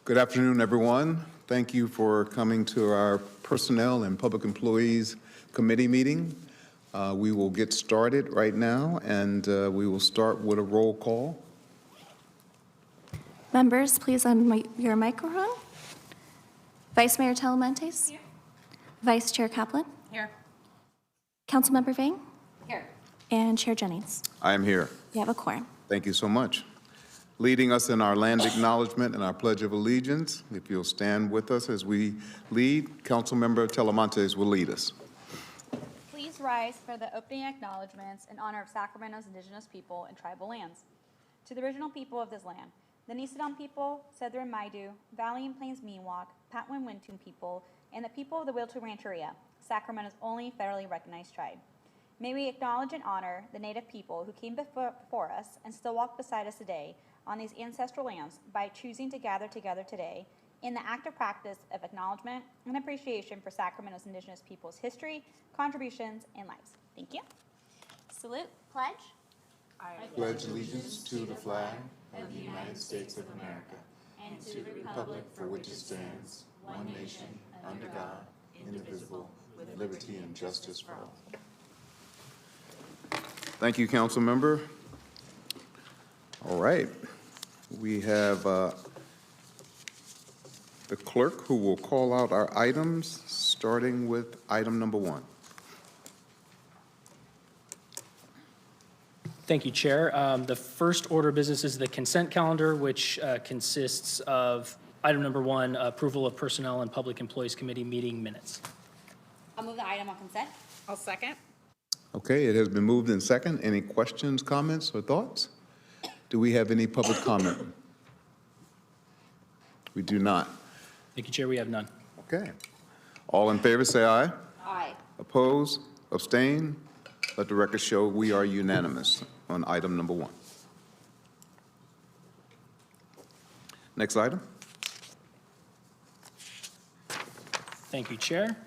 Good afternoon, everyone. Thank you for coming to our Personnel and Public Employees Committee meeting. We will get started right now, and we will start with a roll call. Members, please unmute your microphone. Vice Mayor Talamantes? Here. Vice Chair Kaplan? Here. Councilmember Vang? Here. And Chair Jennings. I am here. You have a quorum. Thank you so much. Leading us in our land acknowledgement and our Pledge of Allegiance, if you'll stand with us as we lead, Councilmember Talamantes will lead us. Please rise for the opening acknowledgments in honor of Sacramento's indigenous people and tribal lands. To the original people of this land, the Nisedan people, Cedro and Maidu, Valley and Plains Miwok, Patwin Wintun people, and the people of the Wilto Rancheria, Sacramento's only federally recognized tribe. May we acknowledge and honor the Native people who came before us and still walk beside us today on these ancestral lands by choosing to gather together today in the active practice of acknowledgement and appreciation for Sacramento's indigenous people's history, contributions, and lives. Thank you. Salute, pledge. I pledge allegiance to the flag of the United States of America and to the republic for which it stands, one nation, under God, indivisible, with liberty and justice for all. Thank you, Council Member. All right. We have the clerk who will call out our items, starting with item number 1. Thank you, Chair. The first order of business is the consent calendar, which consists of item number 1, approval of Personnel and Public Employees Committee meeting minutes. I'll move the item on consent. I'll second. Okay, it has been moved in second. Any questions, comments, or thoughts? Do we have any public comment? We do not. Thank you, Chair. We have none. Okay. All in favor, say aye. Aye. Oppose, abstain. Let the record show we are unanimous on item number 1. Next item. Thank you, Chair.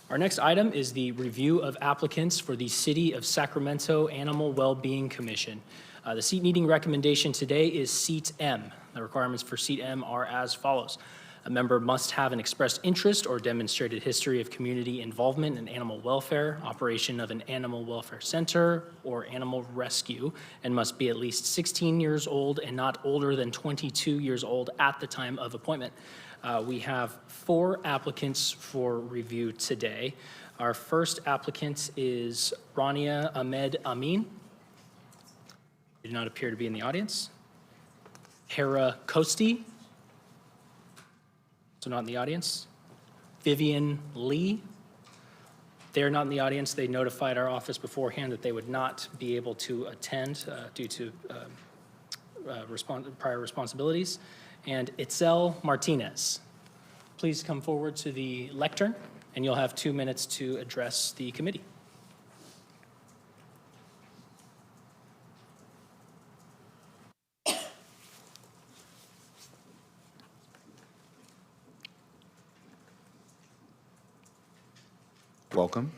Our next item is the review of applicants for the City of Sacramento Animal Wellbeing Commission. The seat needing recommendation today is seat M. The requirements for seat M are as follows. A member must have an expressed interest or demonstrated history of community involvement in animal welfare, operation of an animal welfare center or animal rescue, and must be at least 16 years old and not older than 22 years old at the time of appointment. We have 4 applicants for review today. Our first applicant is Rania Ahmed Amin. They do not appear to be in the audience. Hera Kosti, so not in the audience. Vivian Lee, they are not in the audience. They notified our office beforehand that they would not be able to attend due to prior responsibilities. And Itzel Martinez. Please come forward to the lectern, and you'll have 2 minutes to address the committee. Welcome.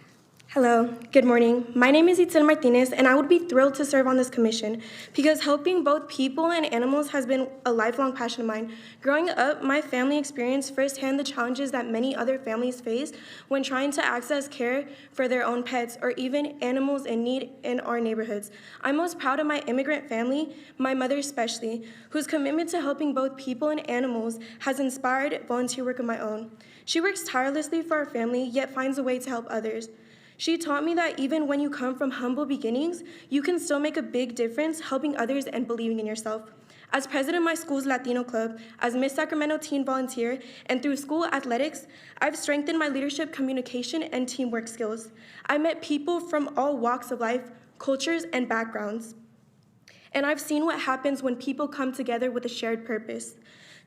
Hello, good morning. My name is Itzel Martinez, and I would be thrilled to serve on this commission because helping both people and animals has been a lifelong passion of mine. Growing up, my family experienced firsthand the challenges that many other families face when trying to access care for their own pets or even animals in need in our neighborhoods. I'm most proud of my immigrant family, my mother especially, whose commitment to helping both people and animals has inspired volunteer work of my own. She works tirelessly for our family, yet finds a way to help others. She taught me that even when you come from humble beginnings, you can still make a big difference helping others and believing in yourself. As president of my school's Latino club, as Miss Sacramento teen volunteer, and through school athletics, I've strengthened my leadership, communication, and teamwork skills. I met people from all walks of life, cultures, and backgrounds. And I've seen what happens when people come together with a shared purpose.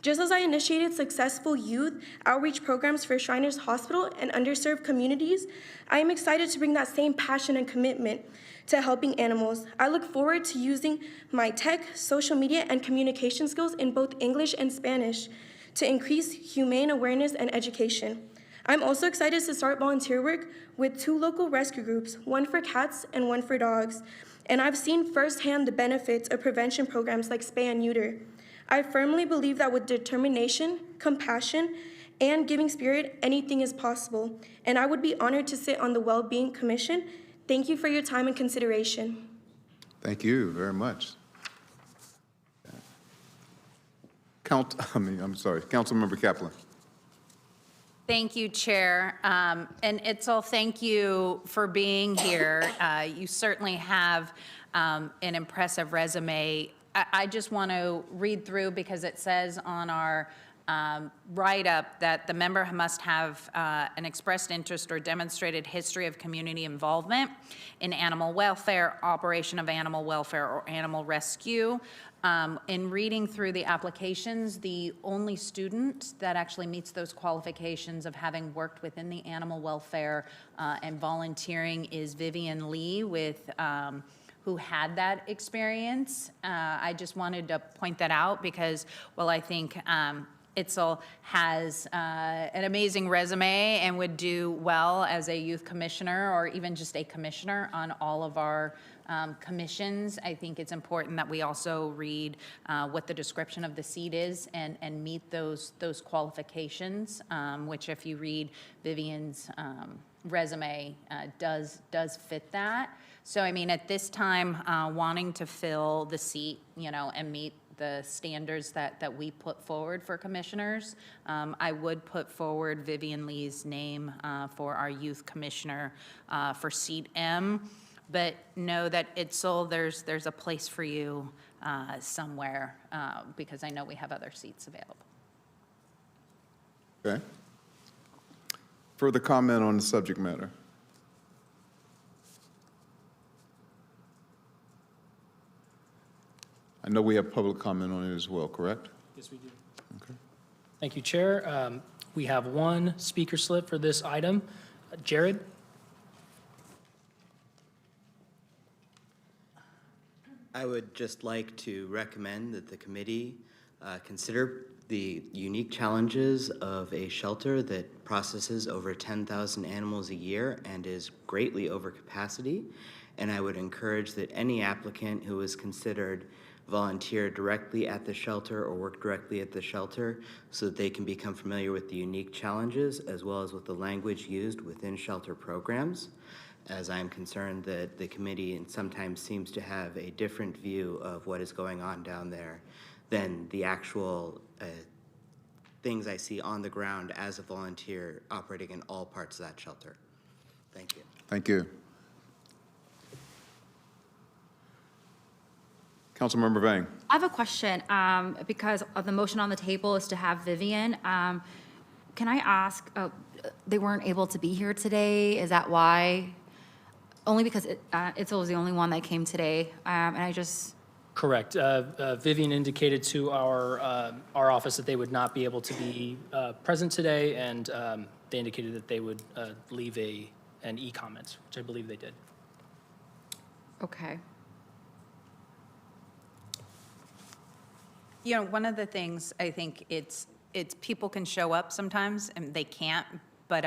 Just as I initiated successful youth outreach programs for Shriners Hospital and underserved communities, I am excited to bring that same passion and commitment to helping animals. I look forward to using my tech, social media, and communication skills in both English and Spanish to increase humane awareness and education. I'm also excited to start volunteer work with 2 local rescue groups, one for cats and one for dogs. And I've seen firsthand the benefits of prevention programs like spay and neuter. I firmly believe that with determination, compassion, and giving spirit, anything is possible, and I would be honored to sit on the Well-Being Commission. Thank you for your time and consideration. Thank you very much. Councilmember Kaplan. Thank you, Chair. And Itzel, thank you for being here. You certainly have an impressive resume. I just want to read through because it says on our write-up that the member must have an expressed interest or demonstrated history of community involvement in animal welfare, operation of animal welfare, or animal rescue. In reading through the applications, the only student that actually meets those qualifications of having worked within the animal welfare and volunteering is Vivian Lee with who had that experience. I just wanted to point that out because, well, I think Itzel has an amazing resume and would do well as a youth commissioner or even just a commissioner on all of our commissions. I think it's important that we also read what the description of the seat is and meet those qualifications, which if you read Vivian's resume does fit that. So I mean, at this time, wanting to fill the seat, you know, and meet the standards that we put forward for commissioners, I would put forward Vivian Lee's name for our youth commissioner for seat M. But know that Itzel, there's a place for you somewhere because I know we have other seats available. Okay. Further comment on the subject matter? I know we have public comment on it as well, correct? Yes, we do. Okay. Thank you, Chair. We have one speaker slip for this item. Jared? I would just like to recommend that the committee consider the unique challenges of a shelter that processes over 10,000 animals a year and is greatly over capacity. And I would encourage that any applicant who is considered volunteer directly at the shelter or work directly at the shelter so that they can become familiar with the unique challenges as well as with the language used within shelter programs, as I'm concerned that the committee sometimes seems to have a different view of what is going on down there than the actual things I see on the ground as a volunteer operating in all parts of that shelter. Thank you. Thank you. Councilmember Vang. I have a question because of the motion on the table is to have Vivian. Can I ask, they weren't able to be here today. Is that why? Only because Itzel was the only one that came today. And I just. Correct. Vivian indicated to our office that they would not be able to be present today, and they indicated that they would leave an e-comment, which I believe they did. Okay. You know, one of the things I think it's people can show up sometimes and they can't, but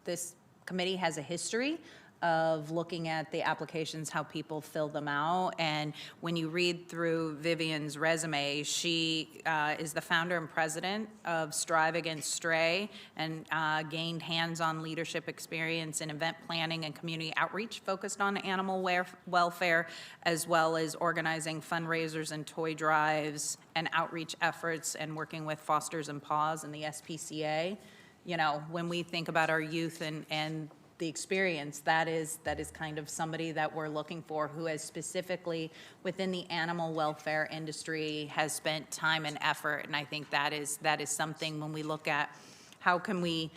this committee has a history of looking at the applications, how people fill them out. And when you read through Vivian's resume, she is the founder and president of Strive Against Stray and gained hands-on leadership experience in event planning and community outreach focused on animal welfare, as well as organizing fundraisers and toy drives and outreach efforts and working with Fosters and Paws and the SPCA. You know, when we think about our youth and the experience, that is kind of somebody that we're looking for who has specifically within the animal welfare industry has spent time and effort. And I think that is something when we look at how can we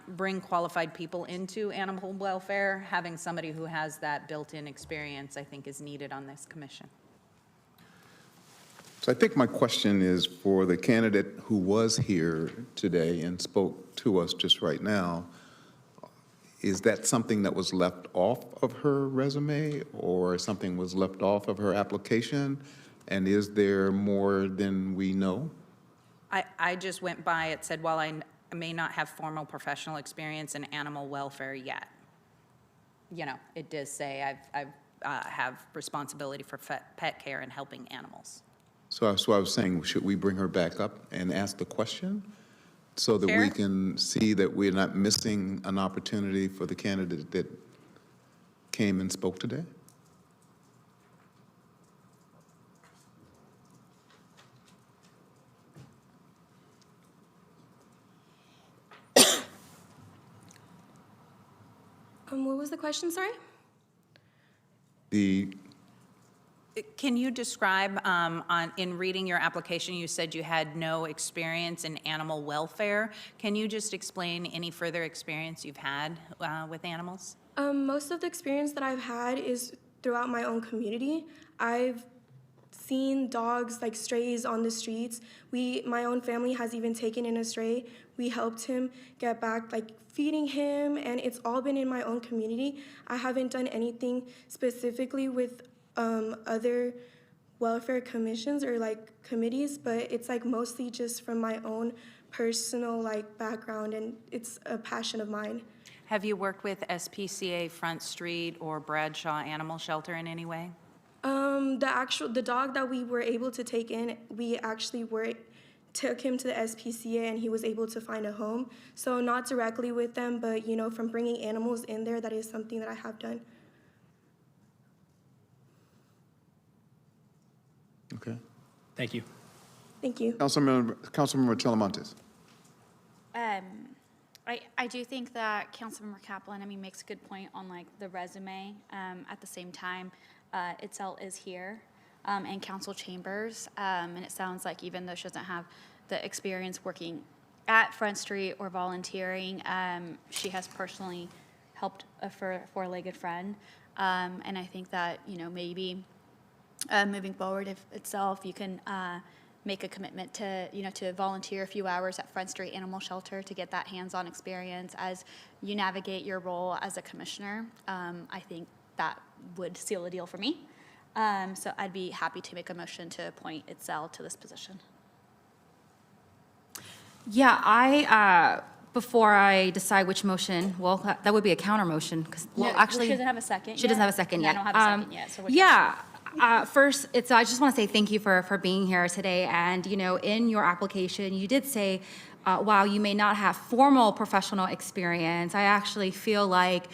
bring qualified people into animal welfare, having somebody who has that built-in experience, I think is needed on this commission. So I think my question is for the candidate who was here today and spoke to us just right now. Is that something that was left off of her resume or something was left off of her application? And is there more than we know? I just went by, it said, while I may not have formal professional experience in animal welfare yet, you know, it does say I have responsibility for pet care and helping animals. So I was saying, should we bring her back up and ask the question so that we Chair? can see that we're not missing an opportunity for the candidate that came and spoke today? What was the question, sorry? Can you describe, in reading your application, you said you had no experience in animal welfare. Can you just explain any further experience you've had with animals? Most of the experience that I've had is throughout my own community. I've seen dogs like strays on the streets. My own family has even taken in a stray. We helped him get back, like feeding him, and it's all been in my own community. I haven't done anything specifically with other welfare commissions or like committees, but it's like mostly just from my own personal like background, and it's a passion of mine. Have you worked with SPCA Front Street or Bradshaw Animal Shelter in any way? The dog that we were able to take in, we actually took him to the SPCA and he was able to find a home. So not directly with them, but you know, from bringing animals in there, that is something that I have done. Okay. Thank you. Thank you. Councilmember Talamantes. I do think that Councilmember Kaplan, makes a good point on like the resume. At the same time, Itzel is here in council chambers, and it sounds like even though she doesn't have the experience working at Front Street or volunteering, she has personally helped a four-legged friend, and I think that maybe moving forward, if itself you can make a commitment to to volunteer a few hours at Front Street Animal Shelter to get that hands-on experience as you navigate your role as a commissioner. I think that would seal the deal for me. So I'd be happy to make a motion to appoint Itzel to this position. Yeah, before I decide which motion, well, that would be a counter motion, because, well, actually. She doesn't have a second She doesn't have a second and yet. I don't have a second yet. So which Yeah. First, I just want to say thank you for being here today. And, in your application, you did say, while you may not have formal professional experience, I actually feel like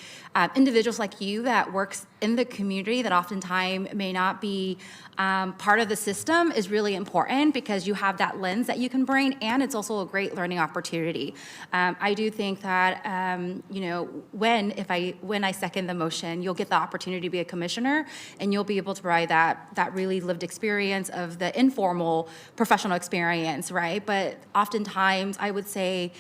individuals like you that works in the community that oftentimes may not be part of the system is really important, because you have that lens that you can bring, and it's also a great learning opportunity. I do think that, when I second the motion, you'll get the opportunity to be a commissioner, and you'll be able to provide that really lived experience of the informal professional experience, right? But oftentimes, I would say,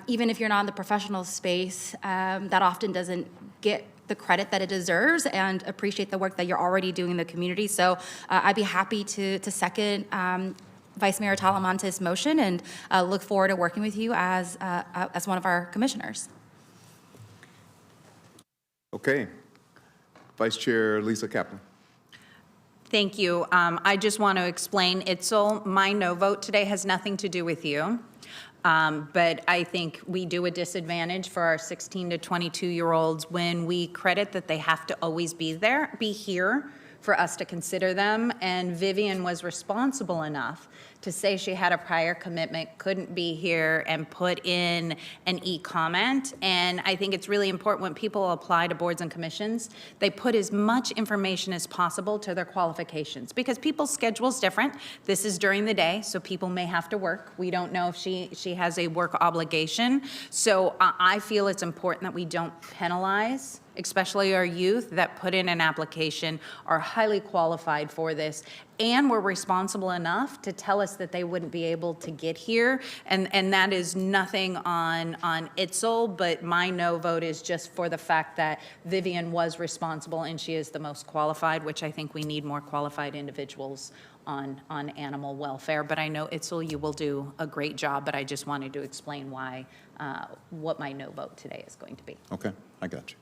even if you're not in the professional space, that often doesn't get the credit that it deserves, and appreciate the work that you're already doing in the community. So I'd be happy to second Vice Mayor Talamantes' motion, and look forward to working with you as one of our commissioners. Okay. Vice Chair Lisa Kaplan. Thank you. I just want to explain, Itzel, my no vote today has nothing to do with you. But I think we do a disadvantage for our 16 to 22-year-olds when we credit that they have to always be here for us to consider them. And Vivian was responsible enough to say she had a prior commitment, couldn't be here, and put in an e-comment. And I think it's really important when people apply to boards and commissions, they put as much information as possible to their qualifications, because people's schedule's different. This is during the day, so people may have to work. We don't know if she has a work obligation. So I feel it's important that we don't penalize, especially our youth that put in an application, are highly qualified for this, and were responsible enough to tell us that they wouldn't be able to get here. And that is nothing on Itzel, but my no vote is just for the fact that Vivian was responsible and she is the most qualified, which I think we need more qualified individuals on animal welfare. But I know, Itzel, you will do a great job, but I just wanted to explain why, what my no vote today is going to be. Okay, I got you.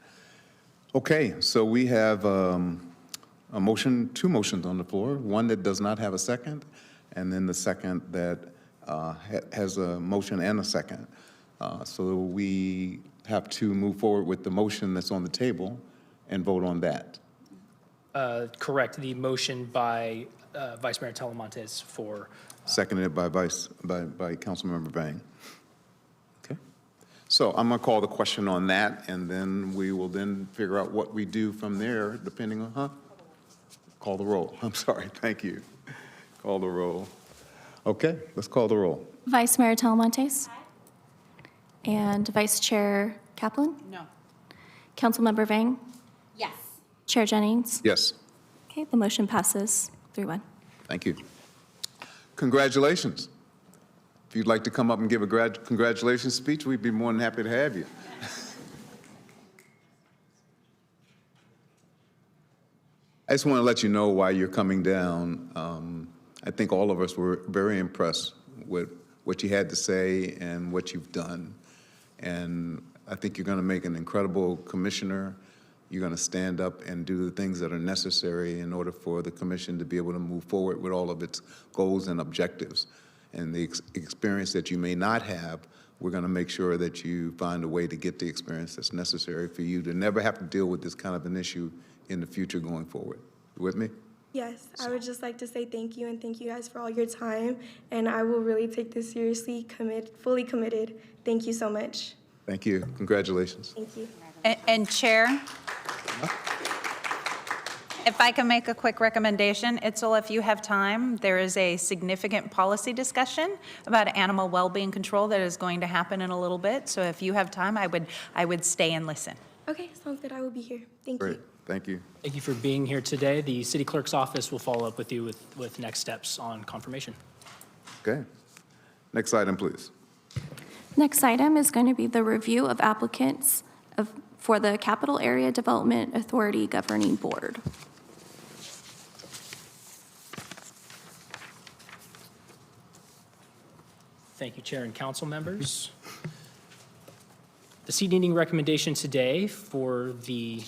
Okay, so we have two motions on the floor, one that does not have a second, and then the second that has a motion and a second. So we have to move forward with the motion that's on the table and vote on that. Correct. The motion by Vice Mayor Talamantes for, Seconded by Councilmember Vang. Okay. So I'm going to call the question on that, and then we will then figure out what we do from there, depending on, Call the roll. I'm sorry. Thank you. Call the roll. Okay, let's call the roll. Vice Mayor Talamantes? And Vice Chair Kaplan? No. Councilmember Vang? Yes. Chair Jennings? Yes. Okay, the motion passes 3-1. Thank you. Congratulations. If you'd like to come up and give a congratulations speech, we'd be more than happy to have you. I just want to let you know why you're coming down. I think all of us were very impressed with what you had to say and what you've done. And I think you're going to make an incredible commissioner. You're going to stand up and do the things that are necessary in order for the commission to be able to move forward with all of its goals and objectives. And the experience that you may not have, we're going to make sure that you find a way to get the experience that's necessary for you to never have to deal with this kind of an issue in the future going forward. You with me? Yes, I would just like to say thank you and thank you guys for all your time. And I will really take this seriously, fully committed. Thank you so much. Thank you. Congratulations. Thank you. And Chair, if I can make a quick recommendation, Itzel, if you have time, there is a significant policy discussion about animal well-being control that is going to happen in a little bit. So if you have time, I would stay and listen. Okay, sounds good. I will be here. Thank Great. you. Thank you. thank you for being here today. The city clerk's office will follow up with you with next steps on confirmation. Okay. Next item, please. Next item is going to be the review of applicants for the Capital Area Development Authority Governing Board. Thank you, Chair and council members. The seat needing recommendation today for the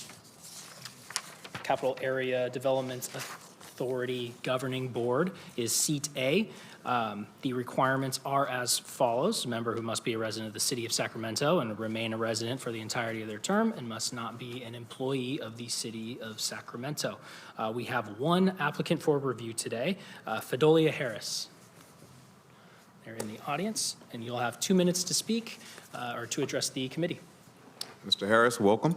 Capital Area Development Authority Governing Board is seat A. The requirements are as follows. A member who must be a resident of the city of Sacramento and remain a resident for the entirety of their term and must not be an employee of the city of Sacramento. We have one applicant for review today, Fidolia Harris. They're in the audience, and you'll have 2 minutes to speak or to address the committee. Mr. Harris, welcome.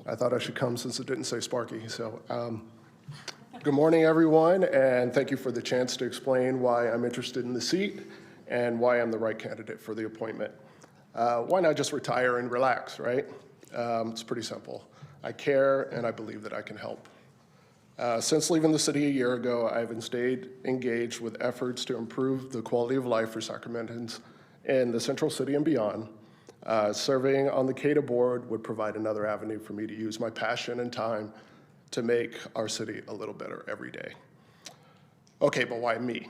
I thought I should come since it didn't say Sparky. So, good morning, everyone, and thank you for the chance to explain why I'm interested in the seat and why I'm the right candidate for the appointment. Why not just retire and relax, right? It's pretty simple. I care, and I believe that I can help. Since leaving the city a year ago, I've stayed engaged with efforts to improve the quality of life for Sacramentans in the Central City and beyond. Serving on the CADA board would provide another avenue for me to use my passion and time to make our city a little better every day. Okay, but why me?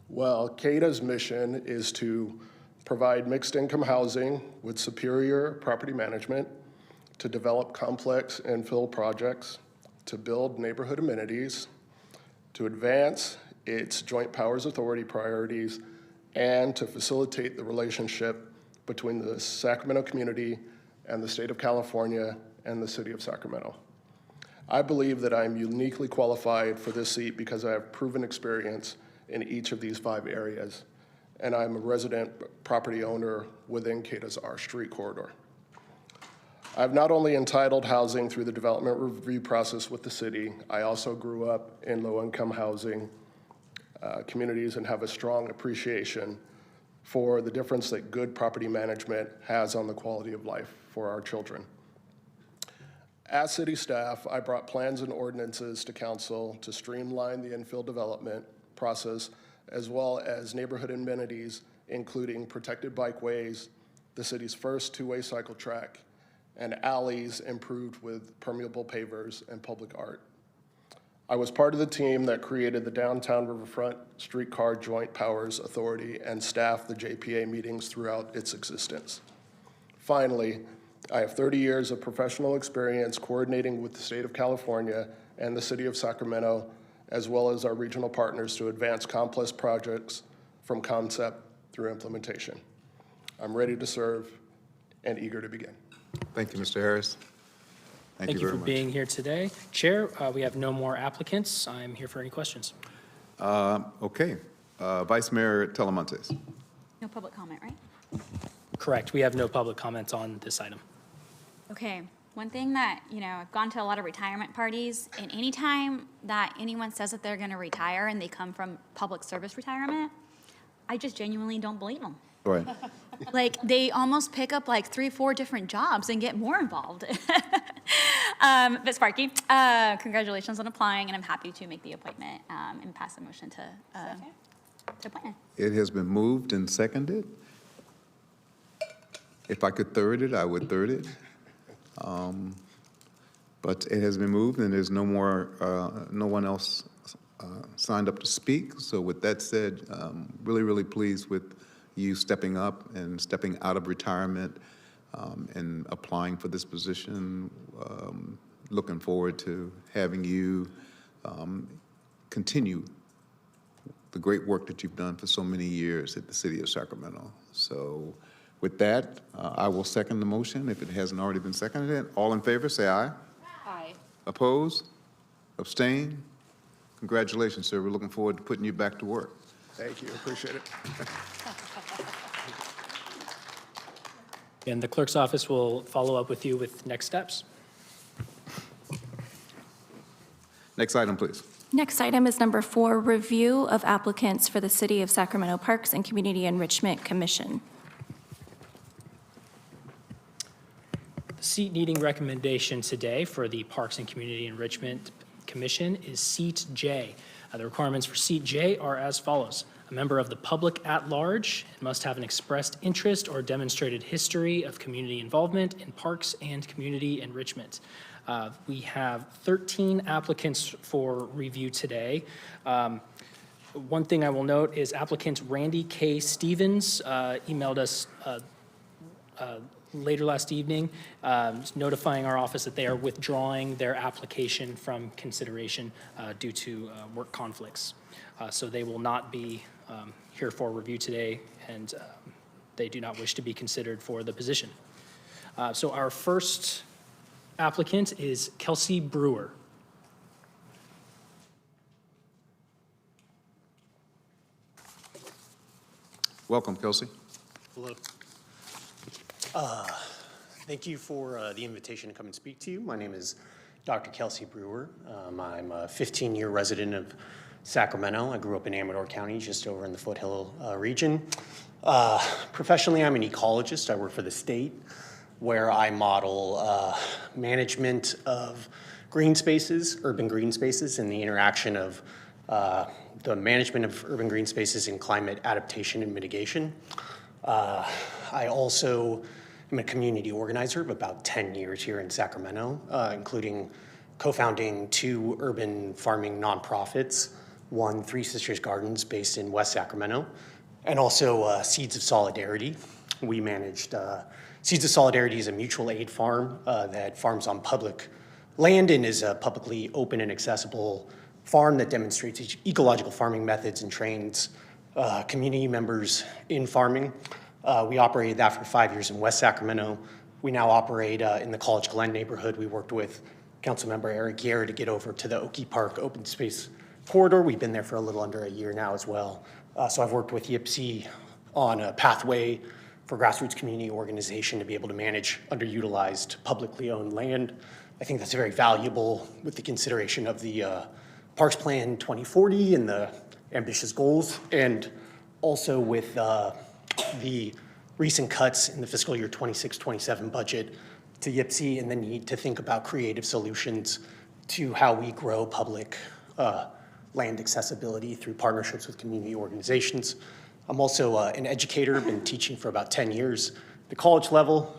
Well, CADA's mission is to provide mixed income housing with superior property management, to develop complex infill projects, to build neighborhood amenities, to advance its joint powers authority priorities, and to facilitate the relationship between the Sacramento community and the state of California and the city of Sacramento. I believe that I'm uniquely qualified for this seat because I have proven experience in each of these 5 areas, and I'm a resident property owner within CADA's R Street corridor. I've not only entitled housing through the development review process with the city, I also grew up in low-income housing communities and have a strong appreciation for the difference that good property management has on the quality of life for our children. As city staff, I brought plans and ordinances to council to streamline the infill development process, as well as neighborhood amenities, including protected bikeways, the city's first 2-way cycle track, and alleys improved with permeable pavers and public art. I was part of the team that created the Downtown Riverfront Streetcar Joint Powers Authority and staffed the JPA meetings throughout its existence. Finally, I have 30 years of professional experience coordinating with the state of California and the city of Sacramento, as well as our regional partners to advance complex projects from concept through implementation. I'm ready to serve and eager to begin. Thank you, Mr. Harris. Thank you very for much. being here today. Chair, we have no more applicants. I'm here for any questions. Okay. Vice Mayor Talamantes. No public comment, right? Correct. We have no public comments on this item. Okay, one thing that, I've gone to a lot of retirement parties, and anytime that anyone says that they're gonna retire and they come from public service retirement, I just genuinely don't believe them. Right. Like, they almost pick up like 3, 4 different jobs and get more involved. But Sparky, congratulations on applying, and I'm happy to make the appointment, and pass the motion to appointment. It has been moved and seconded. If I could third it, I would third it. But it has been moved, and there's no one else signed up to speak. So with that said, really, really pleased with you stepping up and stepping out of retirement and applying for this position. Looking forward to having you continue the great work that you've done for so many years at the City of Sacramento. So with that, I will second the motion if it hasn't already been seconded. All in favor, say aye. Aye. Opposed? Abstain? Congratulations, sir. We're looking forward to putting you back to work. Thank you, appreciate it. And the clerk's office will follow up with you with next steps. Next item, please. Next item is number 4, review of applicants for the City of Sacramento Parks and Community Enrichment Commission. The seat needing recommendation today for the Parks and Community Enrichment Commission is seat J. The requirements for seat J are as follows. A member of the public at large must have an expressed interest or demonstrated history of community involvement in parks and community enrichment. We have 13 applicants for review today. One thing I will note is applicant Randy K. Stevens emailed us later last evening, notifying our office that they are withdrawing their application from consideration due to work conflicts. So they will not be here for review today, and they do not wish to be considered for the position. So our first applicant is Kelsey Brewer. Welcome, Kelsey. Hello. Thank you for the invitation to come and speak to you. My name is Dr. Kelsey Brewer. I'm a 15-year resident of Sacramento. I grew up in Amador County, just over in the Foothill region. Professionally, I'm an ecologist. I work for the state, where I model management of green spaces, urban green spaces, and the interaction of the management of urban green spaces and climate adaptation and mitigation. I also am a community organizer of about 10 years here in Sacramento, including co-founding 2 urban farming nonprofits, one, Three Sisters Gardens, based in West Sacramento, and also Seeds of Solidarity. We managed Seeds of Solidarity is a mutual aid farm that farms on public land and is a publicly open and accessible farm that demonstrates ecological farming methods and trains community members in farming. We operated that for 5 years in West Sacramento. We now operate in the College Glen neighborhood. We worked with Councilmember Eric Gier to get over to the Oakey Park open space corridor. We've been there for a little under a year now as well. So I've worked with YPC on a pathway for grassroots community organization to be able to manage underutilized publicly owned land. I think that's very valuable with the consideration of the Parks Plan 2040 and the ambitious goals, and also with the recent cuts in the fiscal year 26-27 budget to YPC and the need to think about creative solutions to how we grow public land accessibility through partnerships with community organizations. I'm also an educator, been teaching for about 10 years at the college level,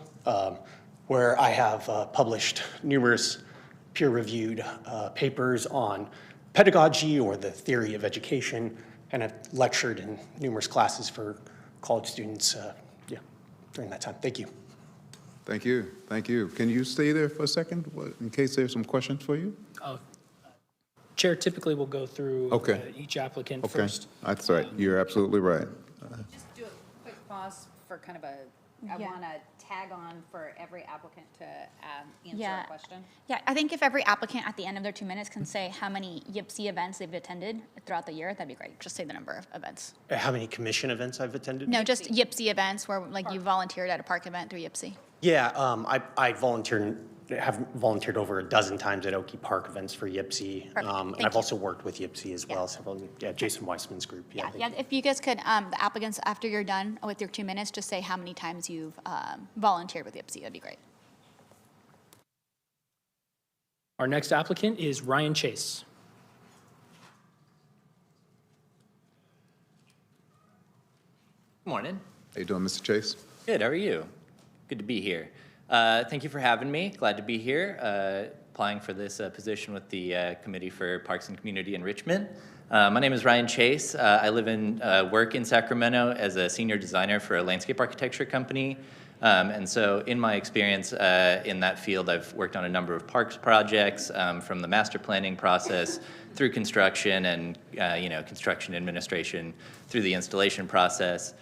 where I have published numerous peer-reviewed papers on pedagogy or the theory of education, and have lectured in numerous classes for college students during that time. Thank you. Thank you. Thank you. Can you stay there for a second in case there's some questions for you? Chair, typically we'll go through each applicant Okay. first. That's right. You're absolutely right. Just do a quick pause for kind of a I Yeah. want to tag on for every applicant to answer Yeah. a question. Yeah, I think if every applicant at the end of their 2 minutes can say how many YPC events they've attended throughout the year, that'd be great. Just say the number of events. How many commission events I've attended? No, just YPC events where like you volunteered at a park event through YPC. Yeah, have volunteered over a dozen times at Oki Park events for YPC. Perfect. And Thank I've you. also worked with YPC as well, several, Jason Weissman's group. Yeah, thank yeah. you. If you guys could, the applicants, after you're done with your 2 minutes, just say how many times you've volunteered with YPC. That'd be great. Our next applicant is Ryan Chase. Good morning. How you doing, Mr. Chase? Good, how are you? Good to be here. Thank you for having me. Glad to be here, applying for this position with the Committee for Parks and Community Enrichment. My name is Ryan Chase. I live and work in Sacramento as a senior designer for a landscape architecture company. And so in my experience in that field, I've worked on a number of parks projects, from the master planning process through construction and construction administration through the installation process.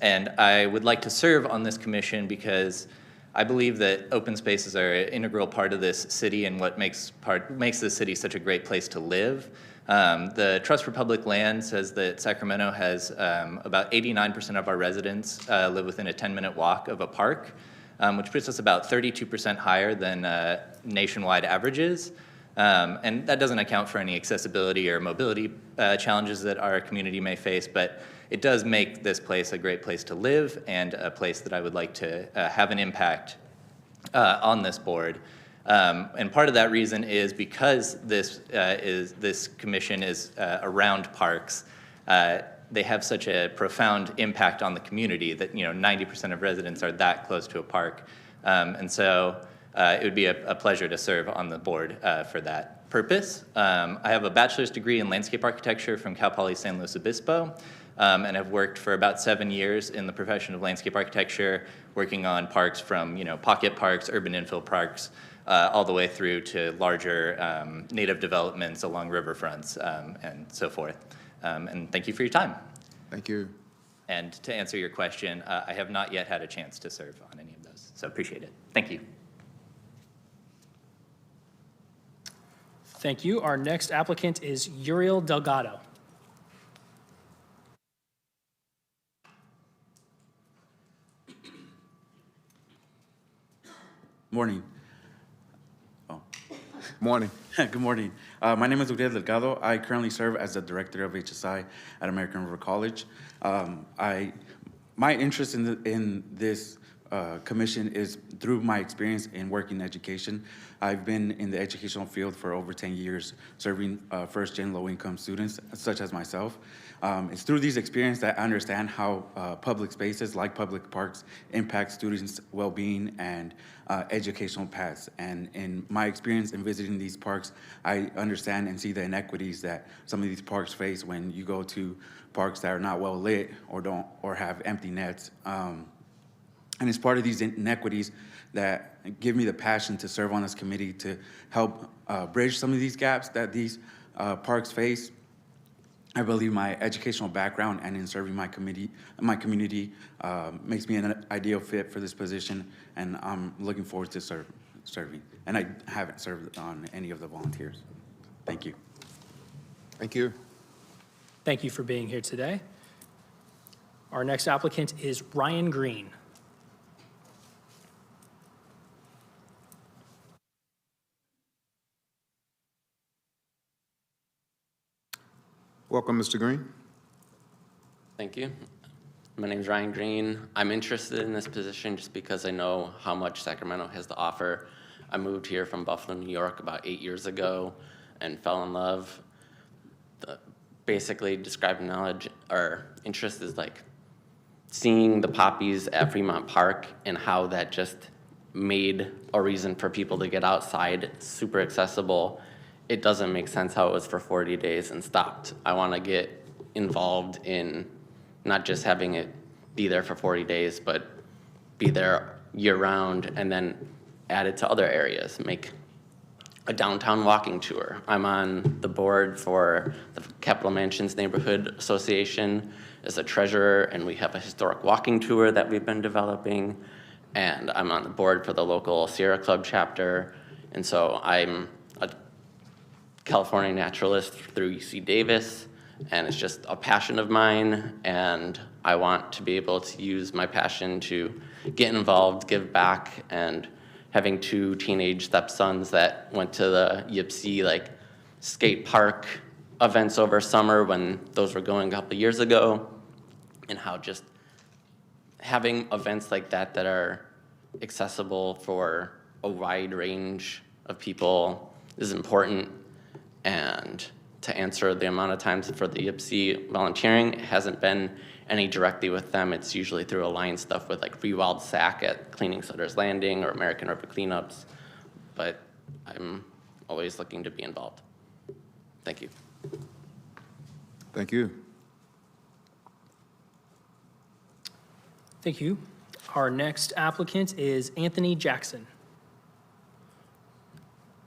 And I would like to serve on this commission because I believe that open spaces are an integral part of this city and what makes this city such a great place to live. The Trust for Public Land says that Sacramento has about 89% of our residents live within a 10-minute walk of a park, which puts us about 32% higher than nationwide averages. And that doesn't account for any accessibility or mobility challenges that our community may face, but it does make this place a great place to live and a place that I would like to have an impact on this board. And part of that reason is because this commission is around parks. They have such a profound impact on the community that 90% of residents are that close to a park, and so it would be a pleasure to serve on the board for that purpose. I have a bachelor's degree in landscape architecture from Cal Poly San Luis Obispo. And have worked for about 7 years in the profession of landscape architecture, working on parks from pocket parks, urban infill parks, all the way through to larger native developments along riverfronts and so forth. And thank you for your time. Thank you. And to answer your question, I have not yet had a chance to serve on any of those, so appreciate it. Thank you. Thank you. Our next applicant is Uriel Delgado. Morning. Morning. Good morning. My name is Uriel Delgado. I currently serve as the director of HSI at American River College. My interest in this commission is through my experience in working in education. I've been in the educational field for over 10 years, serving first-gen low-income students, such as myself. It's through these experiences that I understand how public spaces like public parks impact students' well-being and educational paths. And in my experience in visiting these parks, I understand and see the inequities that some of these parks face when you go to parks that are not well lit or have empty nets. And it's part of these inequities that give me the passion to serve on this committee to help bridge some of these gaps that these parks face. I believe my educational background and in serving my community makes me an ideal fit for this position, and I'm looking forward to serving. And I haven't served on any of the volunteers. Thank you. Thank you. Thank you for being here today. Our next applicant is Ryan Green. Welcome, Mr. Green. Thank you. My name is Ryan Green. I'm interested in this position just because I know how much Sacramento has to offer. I moved here from Buffalo, New York about 8 years ago and fell in love. Basically describing knowledge or interest is like seeing the poppies at Fremont Park and how that just made a reason for people to get outside, super accessible. It doesn't make sense how it was for 40 days and stopped. I want to get involved in not just having it be there for 40 days, but be there year round and then add it to other areas, make a downtown walking tour. I'm on the board for the Capitol Mansions Neighborhood Association as a treasurer, and we have a historic walking tour that we've been developing. And I'm on the board for the local Sierra Club chapter. And so I'm a California naturalist through UC Davis, and it's just a passion of mine, and I want to be able to use my passion to get involved, give back, and having 2 teenage stepsons that went to the Yipsy skate park events over summer when those were going a couple years ago, and how just having events like that that are accessible for a wide range of people is important. And to answer the amount of times for the Yipsy volunteering, it hasn't been any directly with them. It's usually through alliance stuff with Rewald SAC at Cleaning Sutter's Landing or American Urban Cleanups. But I'm always looking to be involved. Thank you. Thank you. Thank you. Our next applicant is Anthony Jackson.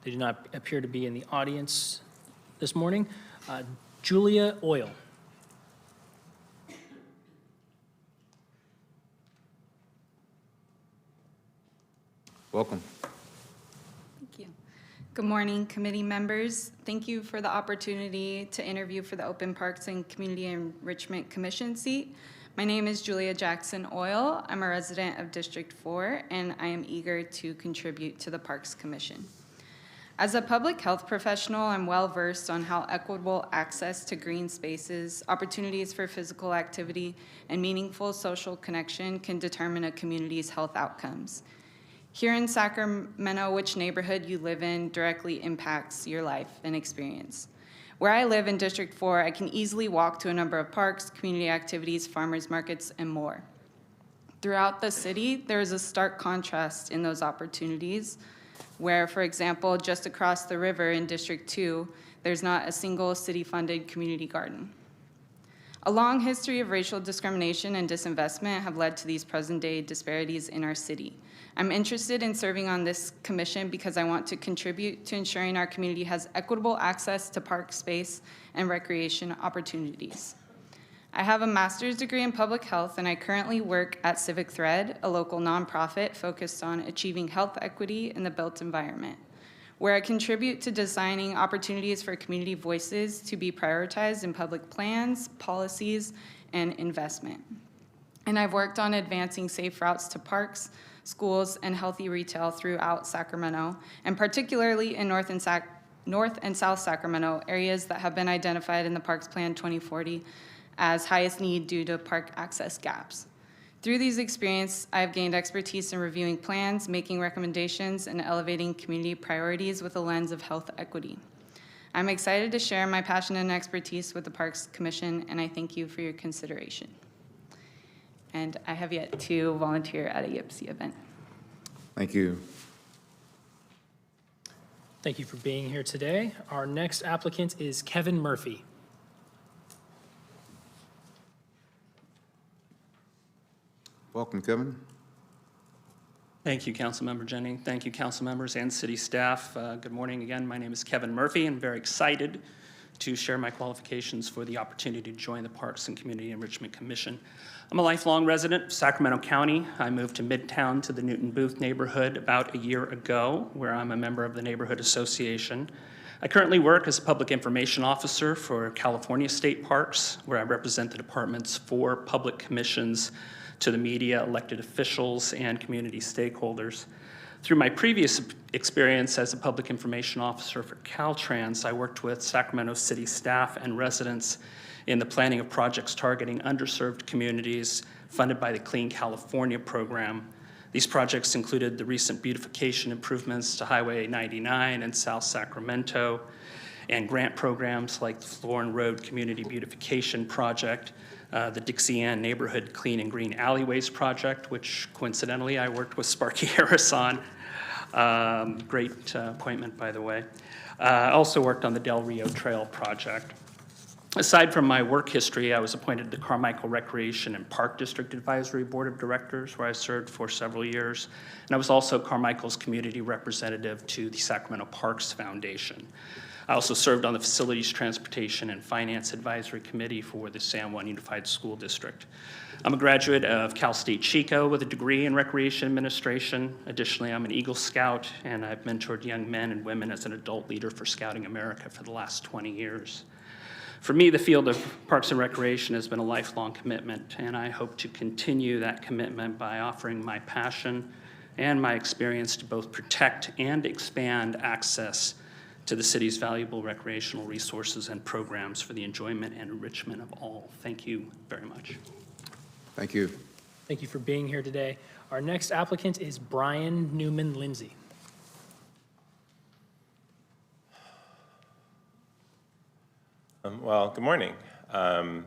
They do not appear to be in the audience this morning. Julia Oil. Welcome. Thank you. Good morning, committee members. Thank you for the opportunity to interview for the Open Parks and Community Enrichment Commission seat. My name is Julia Jackson Oil. I'm a resident of District 4, and I am eager to contribute to the Parks Commission. As a public health professional, I'm well-versed on how equitable access to green spaces, opportunities for physical activity, and meaningful social connection can determine a community's health outcomes. Here in Sacramento, which neighborhood you live in directly impacts your life and experience. Where I live in District 4, I can easily walk to a number of parks, community activities, farmers markets, and more. Throughout the city, there is a stark contrast in those opportunities, where, for example, just across the river in District 2, there's not a single city-funded community garden. A long history of racial discrimination and disinvestment have led to these present-day disparities in our city. I'm interested in serving on this commission because I want to contribute to ensuring our community has equitable access to park space and recreation opportunities. I have a master's degree in public health, and I currently work at Civic Thread, a local nonprofit focused on achieving health equity in the built environment, where I contribute to designing opportunities for community voices to be prioritized in public plans, policies, and investment. And I've worked on advancing safe routes to parks, schools, and healthy retail throughout Sacramento, and particularly in North and South Sacramento, areas that have been identified in the Parks Plan 2040 as highest need due to park access gaps. Through these experiences, I've gained expertise in reviewing plans, making recommendations, and elevating community priorities with a lens of health equity. I'm excited to share my passion and expertise with the Parks Commission, and I thank you for your consideration. And I have yet to volunteer at a Yipsy event. Thank you. Thank you for being here today. Our next applicant is Kevin Murphy. Welcome, Kevin. Thank you, Councilmember Jennings. Thank you, council members and city staff. Good morning again. My name is Kevin Murphy. I'm very excited to share my qualifications for the opportunity to join the Parks and Community Enrichment Commission. I'm a lifelong resident of Sacramento County. I moved to Midtown to the Newton Booth neighborhood about a year ago, where I'm a member of the Neighborhood Association. I currently work as a public information officer for California State Parks, where I represent the department's 4 public commissions to the media, elected officials, and community stakeholders. Through my previous experience as a public information officer for Caltrans, I worked with Sacramento City staff and residents in the planning of projects targeting underserved communities funded by the Clean California program. These projects included the recent beautification improvements to Highway 99 in South Sacramento, and grant programs like the Florin Road Community Beautification Project, the Dixie Ann Neighborhood Clean and Green Alleyways Project, which coincidentally I worked with Sparky Harris on. Great appointment, by the way. I also worked on the Del Rio Trail Project. Aside from my work history, I was appointed to the Carmichael Recreation and Park District Advisory Board of Directors, where I served for several years. And I was also Carmichael's community representative to the Sacramento Parks Foundation. I also served on the Facilities, Transportation, and Finance Advisory Committee for the San Juan Unified School District. I'm a graduate of Cal State Chico with a degree in Recreation Administration. Additionally, I'm an Eagle Scout, and I've mentored young men and women as an adult leader for Scouting America for the last 20 years. For me, the field of Parks and Recreation has been a lifelong commitment, and I hope to continue that commitment by offering my passion and my experience to both protect and expand access to the city's valuable recreational resources and programs for the enjoyment and enrichment of all. Thank you very much. Thank you. Thank you for being here today. Our next applicant is Brian Newman Lindsay. Well, good morning. I'm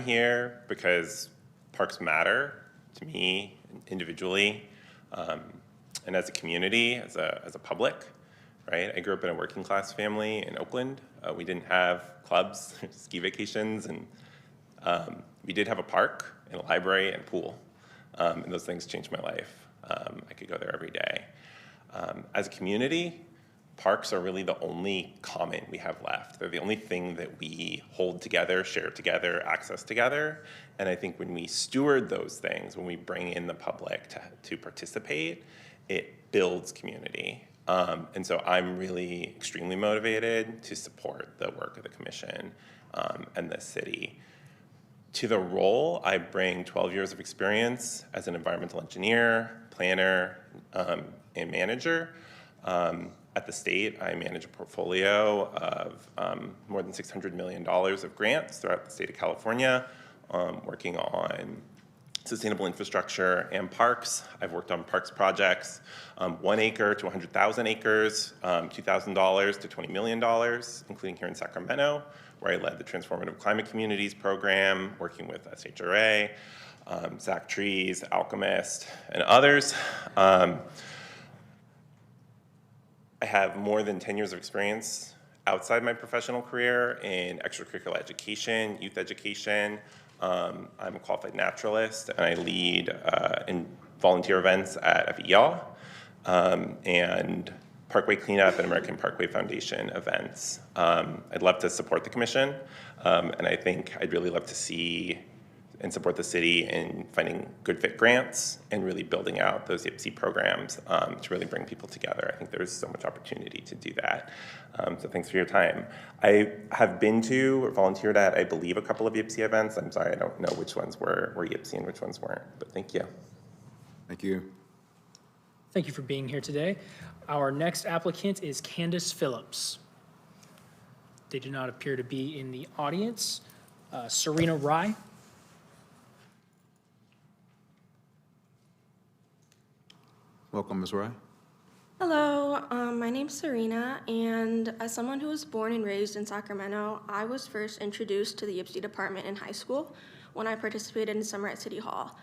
here because parks matter to me individually and as a community, as a public, right? I grew up in a working class family in Oakland. We didn't have clubs, ski vacations, and we did have a park and a library and a pool. And those things changed my life. I could go there every day. As a community, parks are really the only common we have left. They're the only thing that we hold together, share together, access together. And I think when we steward those things, when we bring in the public to participate, it builds community. And so I'm really extremely motivated to support the work of the commission and the city. To the role, I bring 12 years of experience as an environmental engineer, planner, and manager. At the state, I manage a portfolio of more than $600 million of grants throughout the state of California, working on sustainable infrastructure and parks. I've worked on parks projects, 1 acre to 100,000 acres, $2,000 to $20 million, including here in Sacramento, where I led the Transformative Climate Communities program, working with SHRA, Zach Trees, Alchemist, and others. I have more than 10 years of experience outside my professional career in extracurricular education, youth education. I'm a qualified naturalist, and I lead in volunteer events at FEL and Parkway Cleanup and American Parkway Foundation events. I'd love to support the commission, and I think I'd really love to see and support the city in finding good fit grants and really building out those YPC programs to really bring people together. I think there's so much opportunity to do that. So thanks for your time. I have been to or volunteered at, I believe, a couple of YPC events. I'm sorry, I don't know which ones were YPC and which ones weren't, but thank you. Thank you. Thank you for being here today. Our next applicant is Candace Phillips. They do not appear to be in the audience. Serena Rye. Welcome, Ms. Rye. Hello, my name's Serena, and as someone who was born and raised in Sacramento, I was first introduced to the YPC department in high school when I participated in summer at City Hall.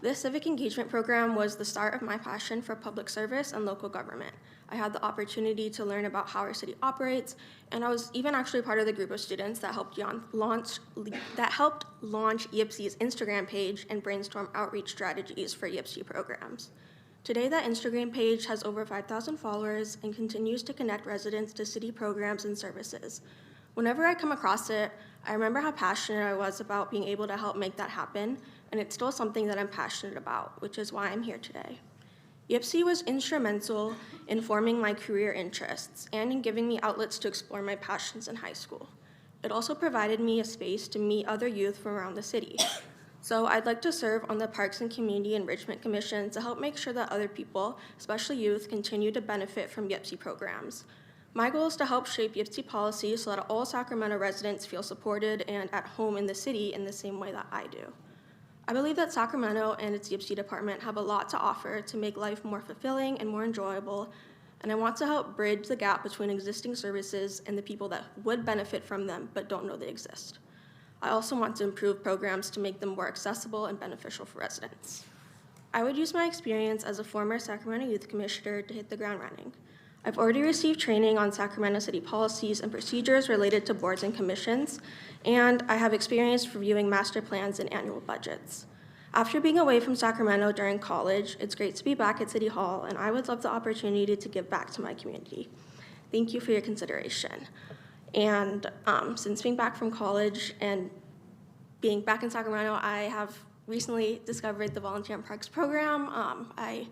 This civic engagement program was the start of my passion for public service and local government. I had the opportunity to learn about how our city operates, and I was even actually part of the group of students that helped launch YPC's Instagram page and brainstorm outreach strategies for YPC programs. Today, that Instagram page has over 5,000 followers and continues to connect residents to city programs and services. Whenever I come across it, I remember how passionate I was about being able to help make that happen, and it's still something that I'm passionate about, which is why I'm here today. YPC was instrumental in forming my career interests and in giving me outlets to explore my passions in high school. It also provided me a space to meet other youth from around the city. So I'd like to serve on the Parks and Community Enrichment Commission to help make sure that other people, especially youth, continue to benefit from YPC programs. My goal is to help shape YPC policy so that all Sacramento residents feel supported and at home in the city in the same way that I do. I believe that Sacramento and its YPC department have a lot to offer to make life more fulfilling and more enjoyable, and I want to help bridge the gap between existing services and the people that would benefit from them but don't know they exist. I also want to improve programs to make them more accessible and beneficial for residents. I would use my experience as a former Sacramento Youth Commissioner to hit the ground running. I've already received training on Sacramento City policies and procedures related to boards and commissions, and I have experience reviewing master plans and annual budgets. After being away from Sacramento during college, it's great to be back at City Hall, and I would love the opportunity to give back to my community. Thank you for your consideration. And since being back from college and being back in Sacramento, I have recently discovered the Volunteer in Parks program. I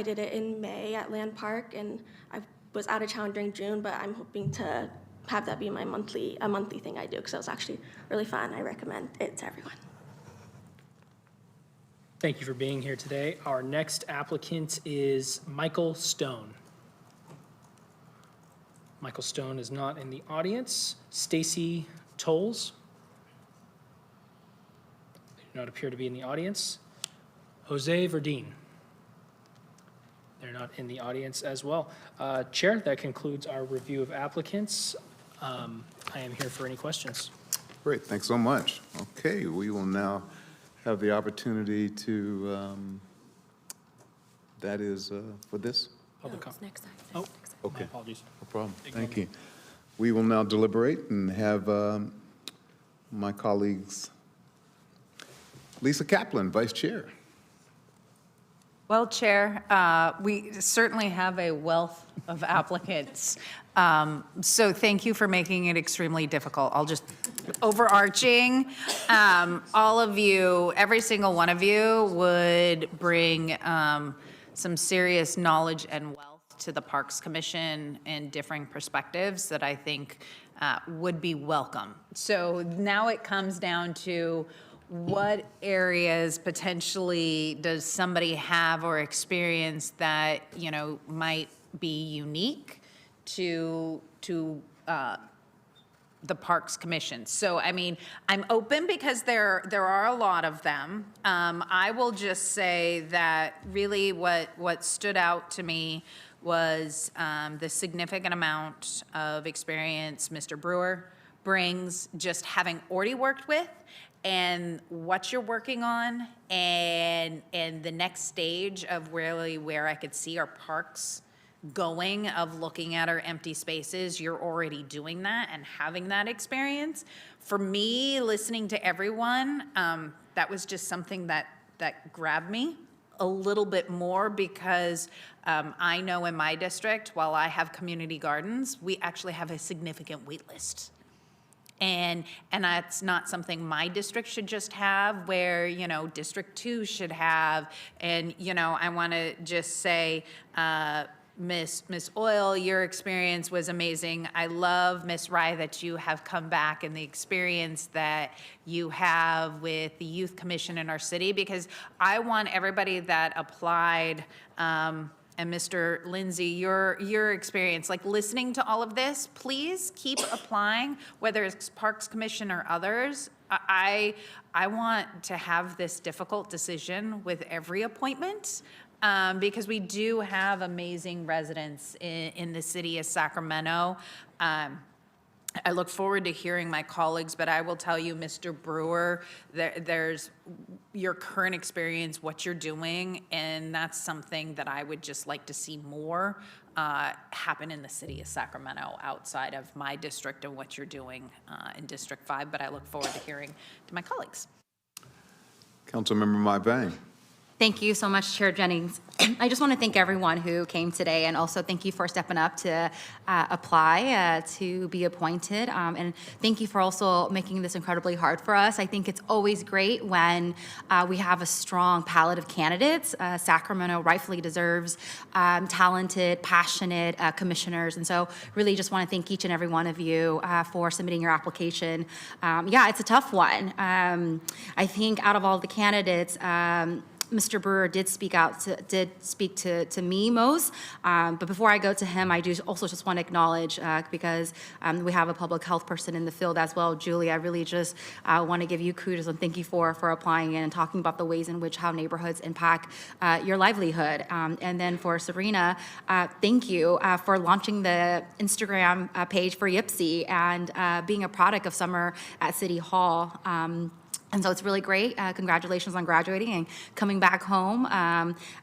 did it in May at Land Park, and I was out of town during June, but I'm hoping to have that be my monthly thing I do, because it was actually really fun. I recommend it to everyone. Thank you for being here today. Our next applicant is Michael Stone. Michael Stone is not in the audience. Stacy Tolles. They do not appear to be in the audience. Jose Verdeen. They're not in the audience as well. Chair, that concludes our review of applicants. I am here for any questions. Great, thanks so much. Okay, we will now have the opportunity to, that is for this? Public comment. Next time. Oh, Okay. my apologies. No problem. Thank you. We will now deliberate and have my colleagues, Lisa Kaplan, Vice Chair. Well, Chair, we certainly have a wealth of applicants. So thank you for making it extremely difficult. I'll just, overarching, all of you, every single one of you would bring some serious knowledge and wealth to the Parks Commission and differing perspectives that I think would be welcome. So now it comes down to what areas potentially does somebody have or experience that, you know, might be unique to the Parks Commission. So, I mean, I'm open because there are a lot of them. I will just say that really what stood out to me was the significant amount of experience Mr. Brewer brings, just having already worked with, and what you're working on, and the next stage of really where I could see our parks going, of looking at our empty spaces. You're already doing that and having that experience. For me, listening to everyone, that was just something that grabbed me a little bit more, because I know in my district, while I have community gardens, we actually have a significant wait list. And that's not something my district should just have, where, you know, District 2 should have. And, you know, I want to just say, Miss Oil, your experience was amazing. I love, Miss Rye, that you have come back and the experience that you have with the Youth Commission in our city, because I want everybody that applied, and Mr. Lindsay, your experience, like listening to all of this, please keep applying, whether it's Parks Commission or others. I want to have this difficult decision with every appointment, because we do have amazing residents in the city of Sacramento. I look forward to hearing my colleagues, but I will tell you, Mr. Brewer, there's your current experience, what you're doing, and that's something that I would just like to see more happen in the city of Sacramento outside of my district and what you're doing in District 5, but I look forward to hearing to my colleagues. Councilmember Myvang. Thank you so much, Chair Jennings. I just want to thank everyone who came today, and also thank you for stepping up to apply to be appointed. And thank you for also making this incredibly hard for us. I think it's always great when we have a strong palette of candidates. Sacramento rightfully deserves talented, passionate commissioners. And so really just want to thank each and every one of you for submitting your application. Yeah, it's a tough one. I think out of all the candidates, Mr. Brewer did speak to me most, but before I go to him, I do also just want to acknowledge, because we have a public health person in the field as well, Julie. I really just want to give you kudos and thank you for applying in and talking about the ways in which how neighborhoods impact your livelihood. And then for Serena, thank you for launching the Instagram page for YIPSI and being a product of Summer at City Hall. And so it's really great. Congratulations on graduating and coming back home.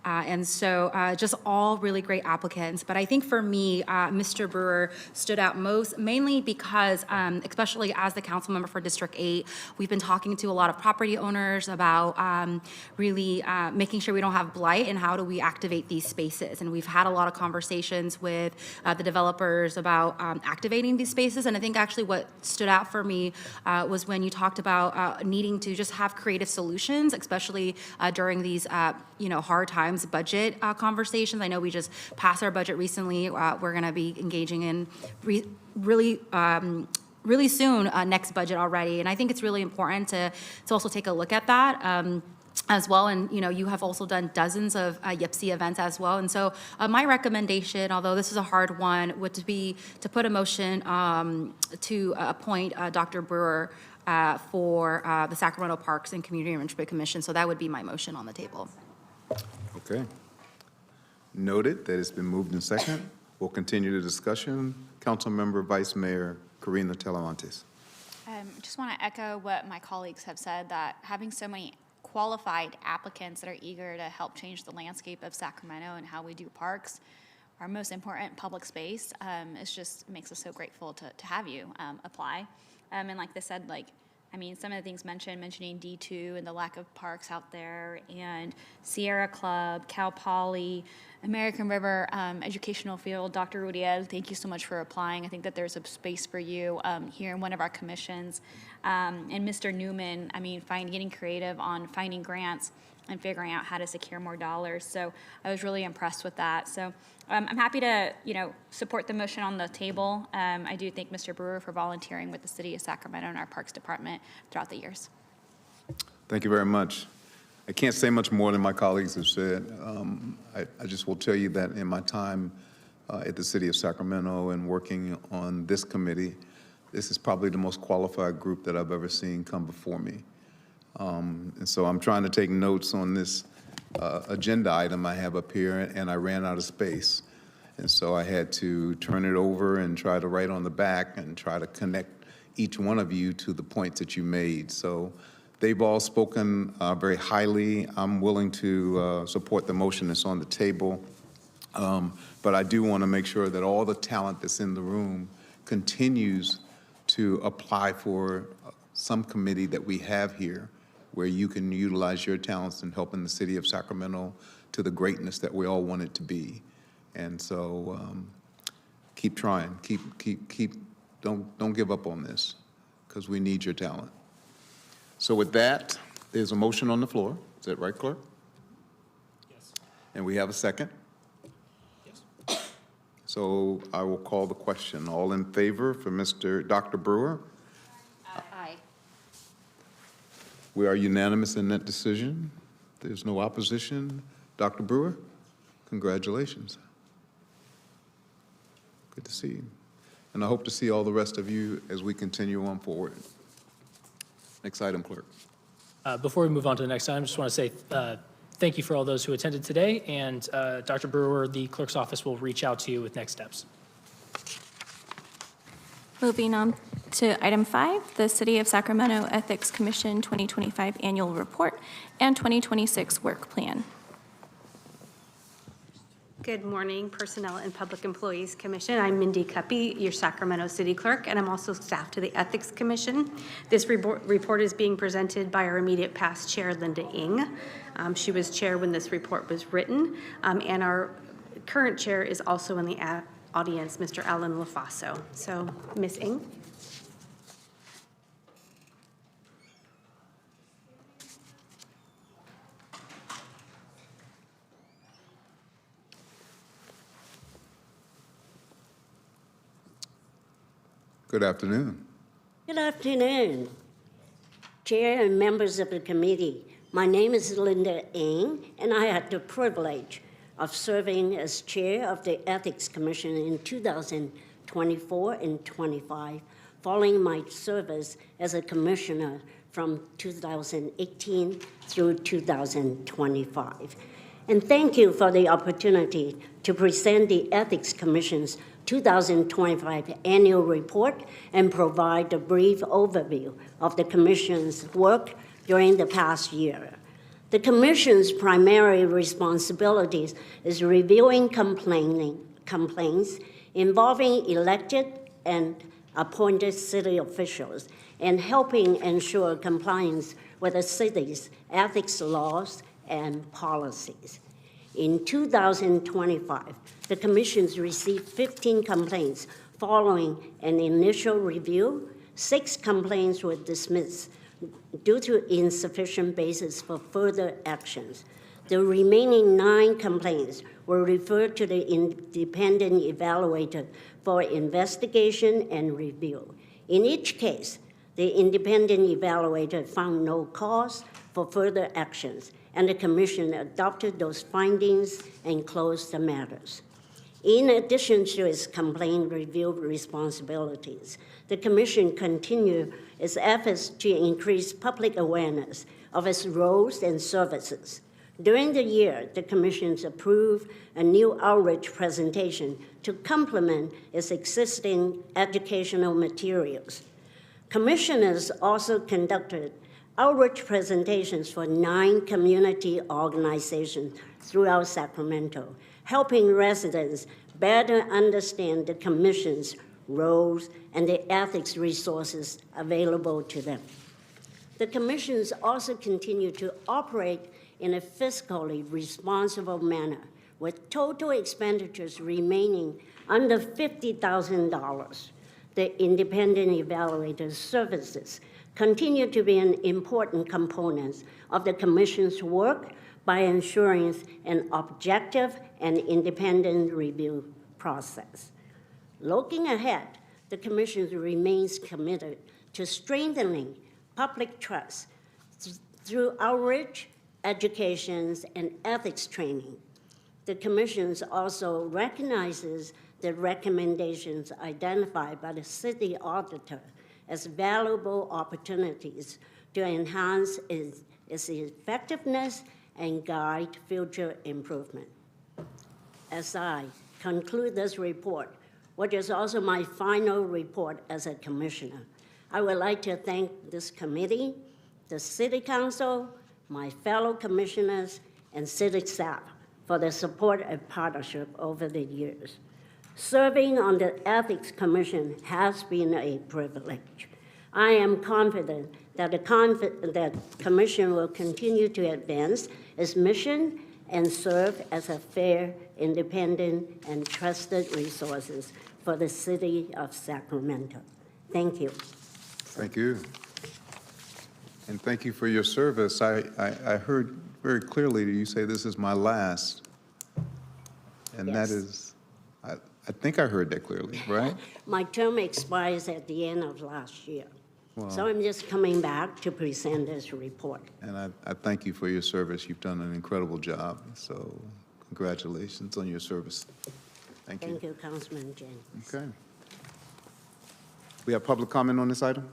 And so just all really great applicants. But I think for me, Mr. Brewer stood out mainly because, especially as the council member for District 8, we've been talking to a lot of property owners about really making sure we don't have blight and how do we activate these spaces. And we've had a lot of conversations with the developers about activating these spaces. And I think actually what stood out for me was when you talked about needing to just have creative solutions, especially during these hard times budget conversations. I know we just passed our budget recently. We're going to be engaging in really soon next budget already, and I think it's really important to also take a look at that. As well, and you have also done dozens of YPSI events as well, and so my recommendation, although this is a hard one, would be to put a motion to appoint Dr. Brewer for the Sacramento Parks and Community Enrichment Commission. So that would be my motion on the table. Okay. Noted that it's been moved in second. We'll continue the discussion. Councilmember Vice Mayor Karina Telemontes. Just want to echo what my colleagues have said, that having so many qualified applicants that are eager to help change the landscape of Sacramento and how we do parks, our most important public space, it makes us so grateful to have you apply. And like they said, some of the things mentioning D2 and the lack of parks out there, and Sierra Club, Cal Poly, American River Educational Field. Dr. Rudiel, thank you so much for applying. I think that there's a space for you here in one of our commissions. And Mr. Newman, getting creative on finding grants and figuring out how to secure more dollars. So I was really impressed with that. So I'm happy to, support the motion on the table. I do thank Mr. Brewer for volunteering with the City of Sacramento and our Parks Department throughout the years. Thank you very much. I can't say much more than my colleagues have said. I just will tell you that in my time at the City of Sacramento and working on this committee, this is probably the most qualified group that I've ever seen come before me. And so I'm trying to take notes on this agenda item I have up here, and I ran out of space. And so I had to turn it over and try to write on the back and try to connect each one of you to the points that you made. So they've all spoken very highly. I'm willing to support the motion that's on the table. But I do want to make sure that all the talent that's in the room continues to apply for some committee that we have here, where you can utilize your talents in helping the City of Sacramento to the greatness that we all want it to be. And so keep trying, don't give up on this, because we need your talent. So with that, there's a motion on the floor. Is that right, Clerk? Yes. And we have a second? Yes. So I will call the question. All in favor for Dr. Brewer? Aye. We are unanimous in that decision. There's no opposition. Dr. Brewer, congratulations. Good to see you. And I hope to see all the rest of you as we continue on forward. Next item, Clerk. Before we move on to the next item, I just want to say thank you for all those who attended today. And Dr. Brewer, the clerk's office will reach out to you with next steps. Moving on to item 5, the City of Sacramento Ethics Commission 2025 Annual Report and 2026 Work Plan. Good morning, Personnel and Public Employees Commission. I'm Mindy Cuppy, your Sacramento City Clerk, and I'm also staff to the Ethics Commission. This report is being presented by our immediate past chair, Linda Ng. She was chair when this report was written, and our current chair is also in the audience, Mr. Alan LaFaso. So, Ms. Ng. Good afternoon. Good afternoon, Chair and members of the committee. My name is Linda Ng, and I had the privilege of serving as chair of the Ethics Commission in 2024 and 25, following my service as a commissioner from 2018 through 2025. And thank you for the opportunity to present the Ethics Commission's 2025 annual report and provide a brief overview of the Commission's work during the past year. The Commission's primary responsibilities is reviewing complaints involving elected and appointed city officials and helping ensure compliance with the city's ethics laws and policies. In 2025, the Commission's received 15 complaints following an initial review. 6 complaints were dismissed due to insufficient basis for further actions. The remaining 9 complaints were referred to the independent evaluator for investigation and review. In each case, the independent evaluator found no cause for further actions, and the Commission adopted those findings and closed the matters. In addition to its complaint review responsibilities, the Commission continued its efforts to increase public awareness of its roles and services. During the year, the Commission approved a new outreach presentation to complement its existing educational materials. Commissioners also conducted outreach presentations for 9 community organizations throughout Sacramento, helping residents better understand the Commission's roles and the ethics resources available to them. The Commissions also continue to operate in a fiscally responsible manner, with total expenditures remaining under $50,000. The independent evaluator services continue to be an important component of the Commission's work by ensuring an objective and independent review process. Looking ahead, the Commission remains committed to strengthening public trust through outreach, education, and ethics training. The Commission also recognizes the recommendations identified by the city auditor as valuable opportunities to enhance its effectiveness and guide future improvement. As I conclude this report, which is also my final report as a commissioner, I would like to thank this committee, the City Council, my fellow commissioners, and city staff for their support and partnership over the years. Serving on the Ethics Commission has been a privilege. I am confident that the Commission will continue to advance its mission and serve as a fair, independent, and trusted resources for the city of Sacramento. Thank you. Thank you. And thank you for your service. I heard very clearly you say this is my last. And Yes. that is, I think I heard that clearly, right? My term expires at the end of last year. Wow. So I'm just coming back to present this report. And I thank you for your service. You've done an incredible job. So congratulations on your service. Thank you. Thank you, Councilman Jennings. Okay. We have public comment on this item?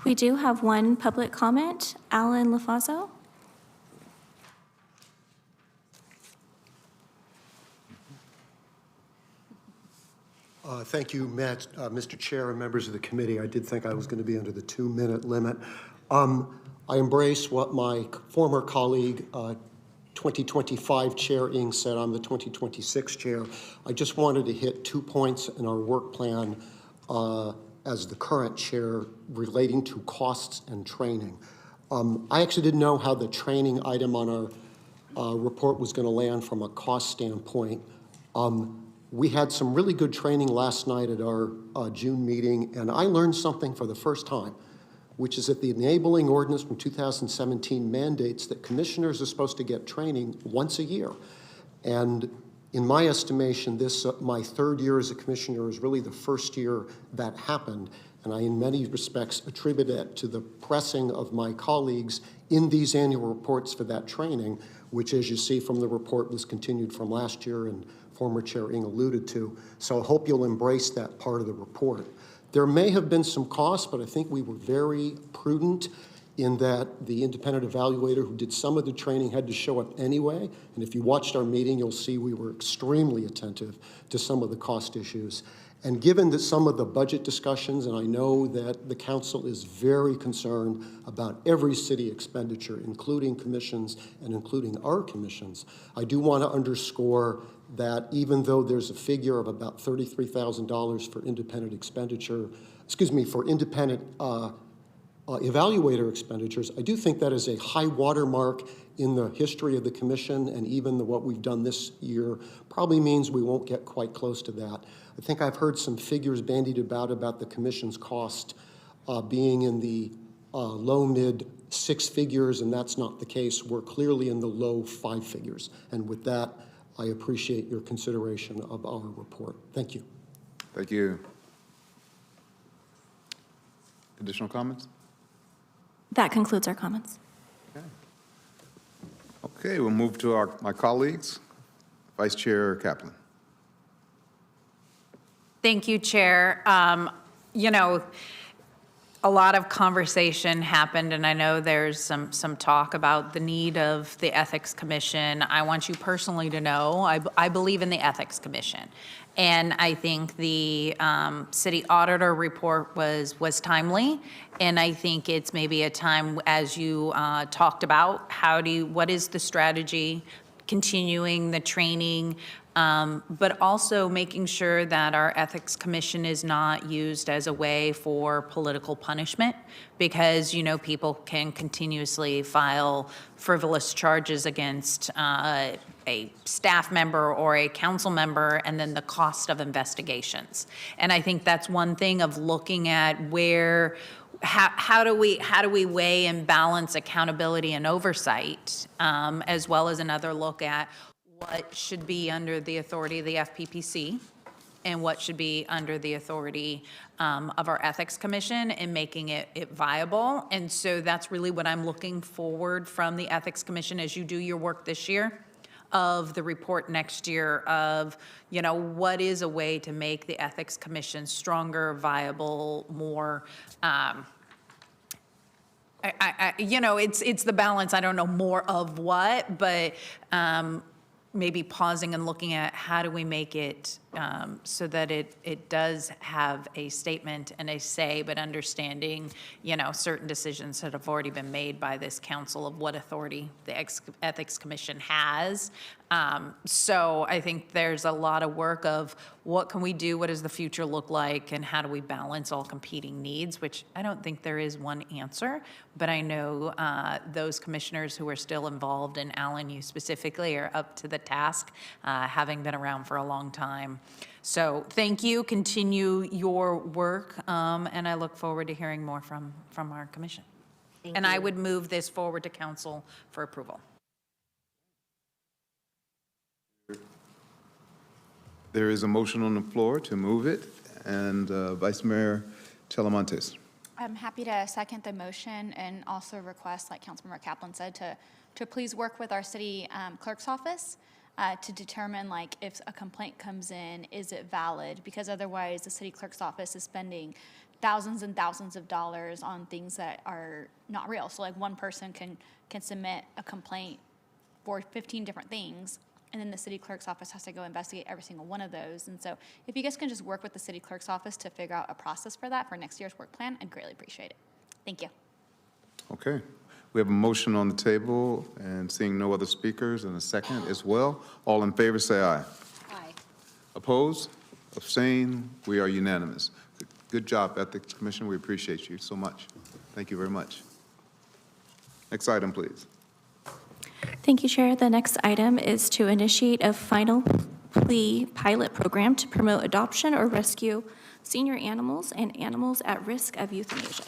We do have one public comment. Alan LaFazo. Thank you, Matt, Mr. Chair, and members of the committee. I did think I was going to be under the 2-minute limit. I embrace what my former colleague, 2025 Chair Ng said. I'm the 2026 Chair. I just wanted to hit 2 points in our work plan as the current chair relating to costs and training. I actually didn't know how the training item on our report was going to land from a cost standpoint. We had some really good training last night at our June meeting, and I learned something for the first time, which is that the enabling ordinance from 2017 mandates that commissioners are supposed to get training once a year. And in my estimation, this, my 3rd year as a commissioner, is really the first year that happened. And I, in many respects, attribute it to the pressing of my colleagues in these annual reports for that training, which, as you see from the report, was continued from last year and former Chair Ng alluded to. So I hope you'll embrace that part of the report. There may have been some costs, but I think we were very prudent in that the independent evaluator who did some of the training had to show up anyway. And if you watched our meeting, you'll see we were extremely attentive to some of the cost issues. And given that some of the budget discussions, and I know that the council is very concerned about every city expenditure, including commissions and including our commissions, I do want to underscore that even though there's a figure of about $33,000 for independent expenditure, for independent evaluator expenditures, I do think that is a high watermark in the history of the commission, and even what we've done this year probably means we won't get quite close to that. I think I've heard some figures bandied about the commission's cost being in the low mid six figures, and that's not the case. We're clearly in the low five figures. And with that, I appreciate your consideration of our report. Thank you. Thank you. Additional comments? That concludes our comments. Okay, we'll move to my colleagues. Vice Chair Kaplan. Thank you, Chair. You know, a lot of conversation happened, and I know there's some talk about the need of the Ethics Commission. I want you personally to know I believe in the Ethics Commission. And I think the city auditor report was timely, and I think it's maybe a time, as you talked about, what is the strategy, continuing the training, but also making sure that our Ethics Commission is not used as a way for political punishment, because, you know, people can continuously file frivolous charges against a staff member or a council member, and then the cost of investigations. And I think that's one thing of looking at how do we weigh and balance accountability and oversight, as well as another look at what should be under the authority of the FPPC and what should be under the authority of our Ethics Commission, and making it viable. And so that's really what I'm looking forward from the Ethics Commission as you do your work this year, of the report next year of, you know, what is a way to make the Ethics Commission stronger, viable, more, you know, it's the balance. I don't know more of what, but maybe pausing and looking at how do we make it so that it does have a statement and a say, but understanding, you know, certain decisions that have already been made by this council of what authority the Ethics Commission has. So I think there's a lot of work of what can we do, what does the future look like, and how do we balance all competing needs, which I don't think there is one answer, but I know those commissioners who are still involved, and Alan, you specifically, are up to the task, having been around for a long time. So thank you, continue your work, and I look forward to hearing more from our commission. And I would move this forward to council for approval. There is a motion on the floor to move it, and Vice Mayor Talamantes. I'm happy to second the motion and also request, like Councilmember Kaplan said, to please work with our city clerk's office to determine, like, if a complaint comes in, is it valid? Because otherwise the city clerk's office is spending thousands and thousands of dollars on things that are not real. So like one person can submit a complaint for 15 different things, and then the city clerk's office has to go investigate every single one of those. And so if you guys can just work with the city clerk's office to figure out a process for that for next year's work plan, I'd greatly appreciate it. Thank you. Okay. We have a motion on the table, and seeing no other speakers, and a second as well. All in favor, say aye. Aye. Opposed? Abstain? We are unanimous. Good job, Ethics Commission. We appreciate you so much. Thank you very much. Next item, please. Thank you, Chair. The next item is to initiate a final plea pilot program to promote adoption or rescue senior animals and animals at risk of euthanasia.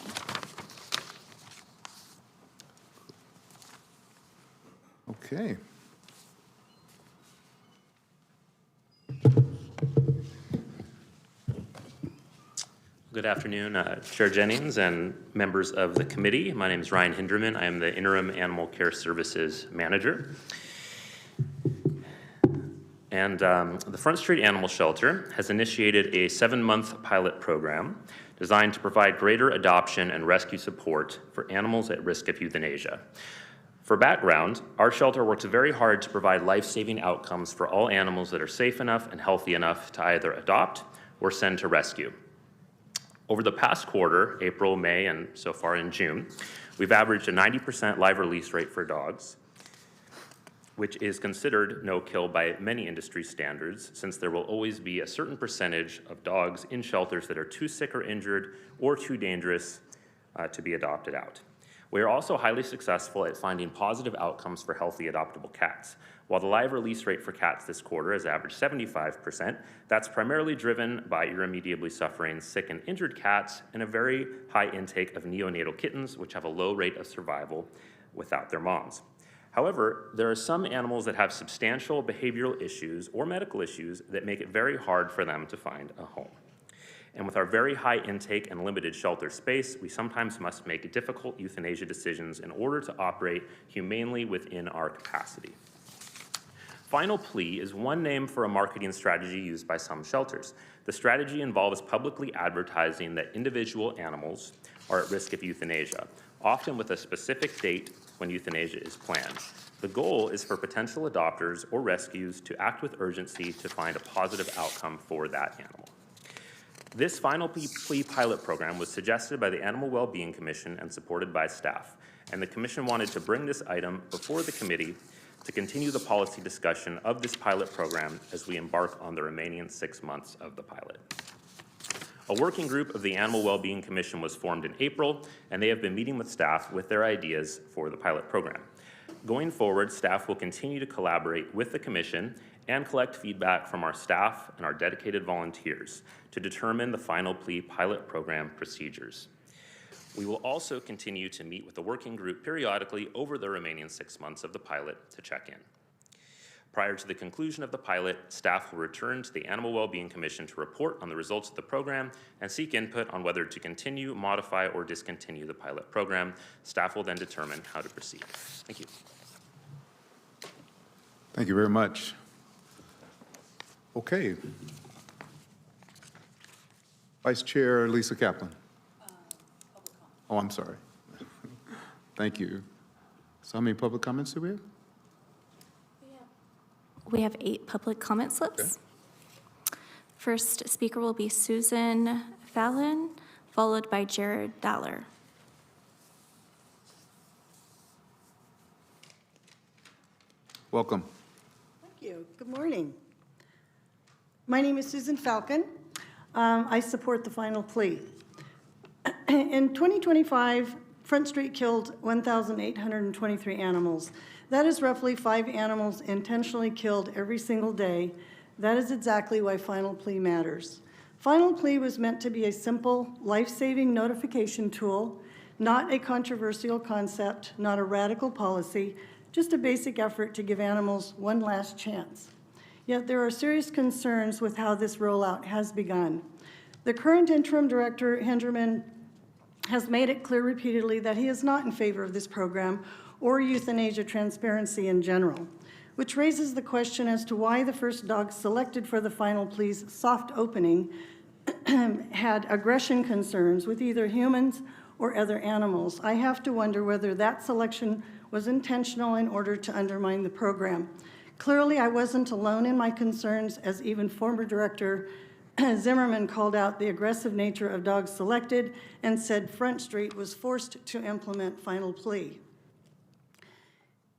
Okay. Good afternoon, Chair Jennings and members of the committee. My name is Ryan Hinderman. I am the Interim Animal Care Services Manager. And the Front Street Animal Shelter has initiated a 7-month pilot program designed to provide greater adoption and rescue support for animals at risk of euthanasia. For background, our shelter works very hard to provide life-saving outcomes for all animals that are safe enough and healthy enough to either adopt or send to rescue. Over the past quarter, April, May, and so far in June, we've averaged a 90% live release rate for dogs, which is considered no-kill by many industry standards, since there will always be a certain percentage of dogs in shelters that are too sick or injured or too dangerous to be adopted out. We are also highly successful at finding positive outcomes for healthy adoptable cats. While the live release rate for cats this quarter has averaged 75%, that's primarily driven by irremediably suffering sick and injured cats and a very high intake of neonatal kittens, which have a low rate of survival without their moms. However, there are some animals that have substantial behavioral issues or medical issues that make it very hard for them to find a home. And with our very high intake and limited shelter space, we sometimes must make difficult euthanasia decisions in order to operate humanely within our capacity. Final plea is one name for a marketing strategy used by some shelters. The strategy involves publicly advertising that individual animals are at risk of euthanasia, often with a specific date when euthanasia is planned. The goal is for potential adopters or rescues to act with urgency to find a positive outcome for that animal. This final plea pilot program was suggested by the Animal Well-Being Commission and supported by staff, and the Commission wanted to bring this item before the committee to continue the policy discussion of this pilot program as we embark on the remaining 6 months of the pilot. A working group of the Animal Well-Being Commission was formed in April, and they have been meeting with staff with their ideas for the pilot program. Going forward, staff will continue to collaborate with the Commission and collect feedback from our staff and our dedicated volunteers to determine the final plea pilot program procedures. We will also continue to meet with the working group periodically over the remaining 6 months of the pilot to check in. Prior to the conclusion of the pilot, staff will return to the Animal Well-Being Commission to report on the results of the program and seek input on whether to continue, modify, or discontinue the pilot program. Staff will then determine how to proceed. Thank you. Thank you very much. Okay. Vice Chair Lisa Kaplan. Oh, I'm sorry. Thank you. So how many public comments do we have? We have 8 public comment slips. Okay. First speaker will be Susan Fallon, followed by Jared Daller. Welcome. Thank you. Good morning. My name is Susan Falcon. I support the final plea. In 2025, Front Street killed 1,823 animals. That is roughly 5 animals intentionally killed every single day. That is exactly why final plea matters. Final plea was meant to be a simple, life-saving notification tool, not a controversial concept, not a radical policy, just a basic effort to give animals one last chance. Yet there are serious concerns with how this rollout has begun. The current interim director, Hinderman, has made it clear repeatedly that he is not in favor of this program or euthanasia transparency in general, which raises the question as to why the first dog selected for the final plea's soft opening had aggression concerns with either humans or other animals. I have to wonder whether that selection was intentional in order to undermine the program. Clearly, I wasn't alone in my concerns, as even former director Zimmerman called out the aggressive nature of dogs selected and said Front Street was forced to implement final plea.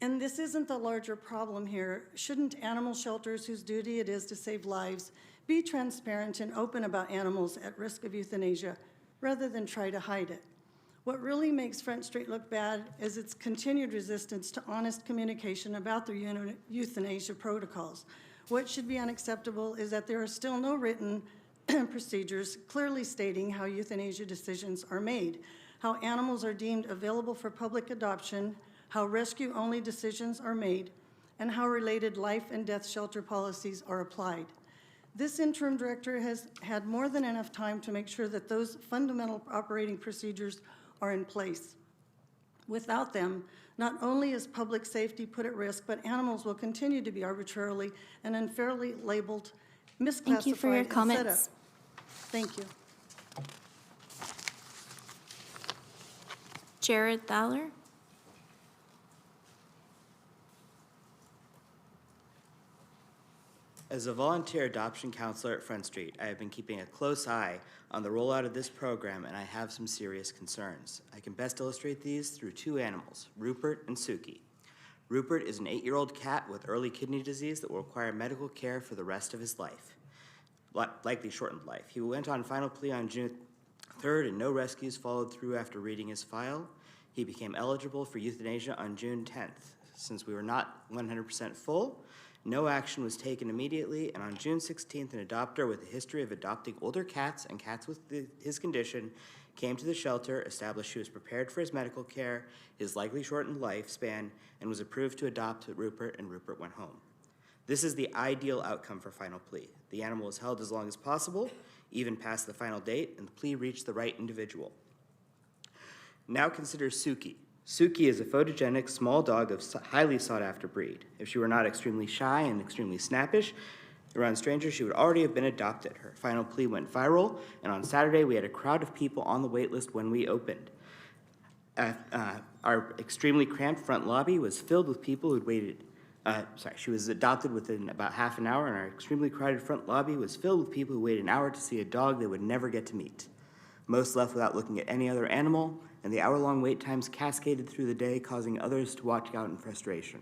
And this isn't the larger problem here. Shouldn't animal shelters whose duty it is to save lives be transparent and open about animals at risk of euthanasia rather than try to hide it? What really makes Front Street look bad is its continued resistance to honest communication about their euthanasia protocols. What should be unacceptable is that there are still no written procedures clearly stating how euthanasia decisions are made, how animals are deemed available for public adoption, how rescue-only decisions are made, and how related life and death shelter policies are applied. This interim director has had more than enough time to make sure that those fundamental operating procedures are in place. Without them, not only is public safety put at risk, but animals will continue to be arbitrarily and unfairly labeled, misclassified, Thank you for your and set up. comments. Thank you. Jared Thaler. As a volunteer adoption counselor at Front Street, I have been keeping a close eye on the rollout of this program, and I have some serious concerns. I can best illustrate these through two animals, Rupert and Suki. Rupert is an 8-year-old cat with early kidney disease that will require medical care for the rest of his life, likely shortened life. He went on final plea on June 3rd, and no rescues followed through after reading his file. He became eligible for euthanasia on June 10th. Since we were not 100% full, no action was taken immediately, and on June 16th, an adopter with a history of adopting older cats and cats with his condition came to the shelter, established she was prepared for his medical care, his likely shortened lifespan, and was approved to adopt Rupert, and Rupert went home. This is the ideal outcome for final plea. The animal was held as long as possible, even past the final date, and the plea reached the right individual. Now consider Suki. Suki is a photogenic small dog of highly sought-after breed. If she were not extremely shy and extremely snappish around strangers, she would already have been adopted. Her final plea went viral, and on Saturday we had a crowd of people on the wait list when we opened. Our extremely cramped front lobby was filled with people who'd waited. She was adopted within about half an hour, and our extremely crowded front lobby was filled with people who waited an hour to see a dog they would never get to meet. Most left without looking at any other animal, and the hour-long wait times cascaded through the day, causing others to walk out in frustration.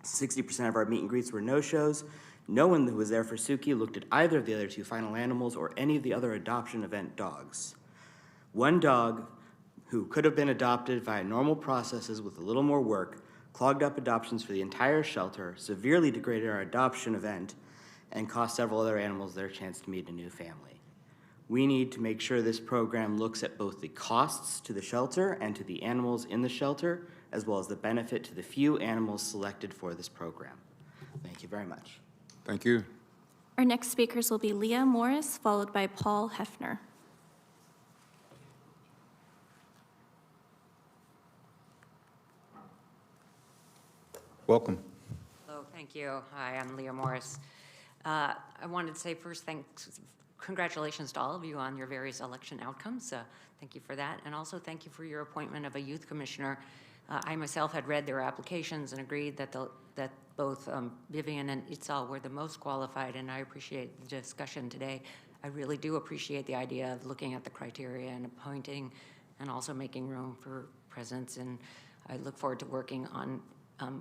60% of our meet and greets were no-shows. No one who was there for Suki looked at either of the other two final animals or any of the other adoption event dogs. One dog who could have been adopted via normal processes with a little more work clogged up adoptions for the entire shelter, severely degraded our adoption event, and cost several other animals their chance to meet a new family. We need to make sure this program looks at both the costs to the shelter and to the animals in the shelter, as well as the benefit to the few animals selected for this program. Thank you very much. Thank you. Our next speakers will be Leah Morris, followed by Paul Hefner. Welcome. Hello, thank you. Hi, I'm Leah Morris. I wanted to say first, congratulations to all of you on your various election outcomes. Thank you for that. And also thank you for your appointment of a youth commissioner. I myself had read their applications and agreed that both Vivian and Itzal were the most qualified, and I appreciate the discussion today. I really do appreciate the idea of looking at the criteria and appointing and also making room for presence, and I look forward to working on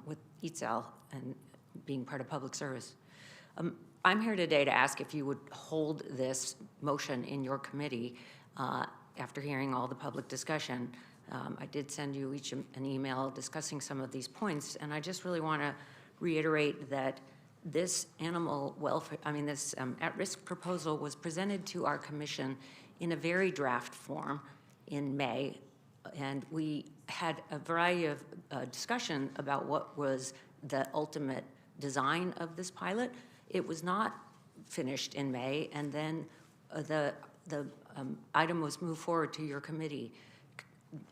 with Itzal and being part of public service. I'm here today to ask if you would hold this motion in your committee after hearing all the public discussion. I did send you each an email discussing some of these points, and I just really want to reiterate that this animal welfare, this at-risk proposal was presented to our commission in a very draft form in May, and we had a variety of discussion about what was the ultimate design of this pilot. It was not finished in May, and then the item was moved forward to your committee.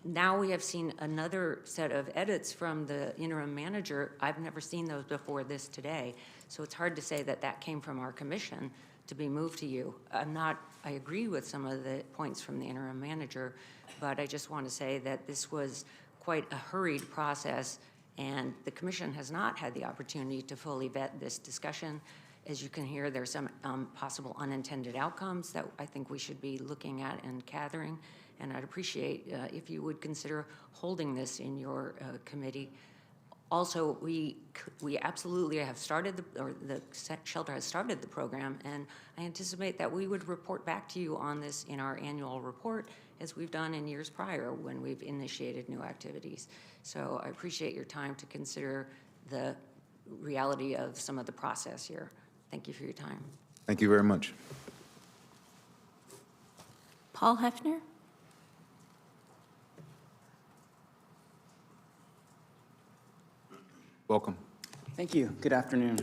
Now we have seen another set of edits from the interim manager. I've never seen those before this today, so it's hard to say that that came from our commission to be moved to you. I agree with some of the points from the interim manager, but I just want to say that this was quite a hurried process, and the commission has not had the opportunity to fully vet this discussion. As you can hear, there's some possible unintended outcomes that I think we should be looking at and gathering, and I'd appreciate if you would consider holding this in your committee. Also, we absolutely have started, the shelter has started the program, and I anticipate that we would report back to you on this in our annual report, as we've done in years prior when we've initiated new activities. So I appreciate your time to consider the reality of some of the process here. Thank you for your time. Thank you very much. Paul Hefner. Welcome. Thank you. Good afternoon.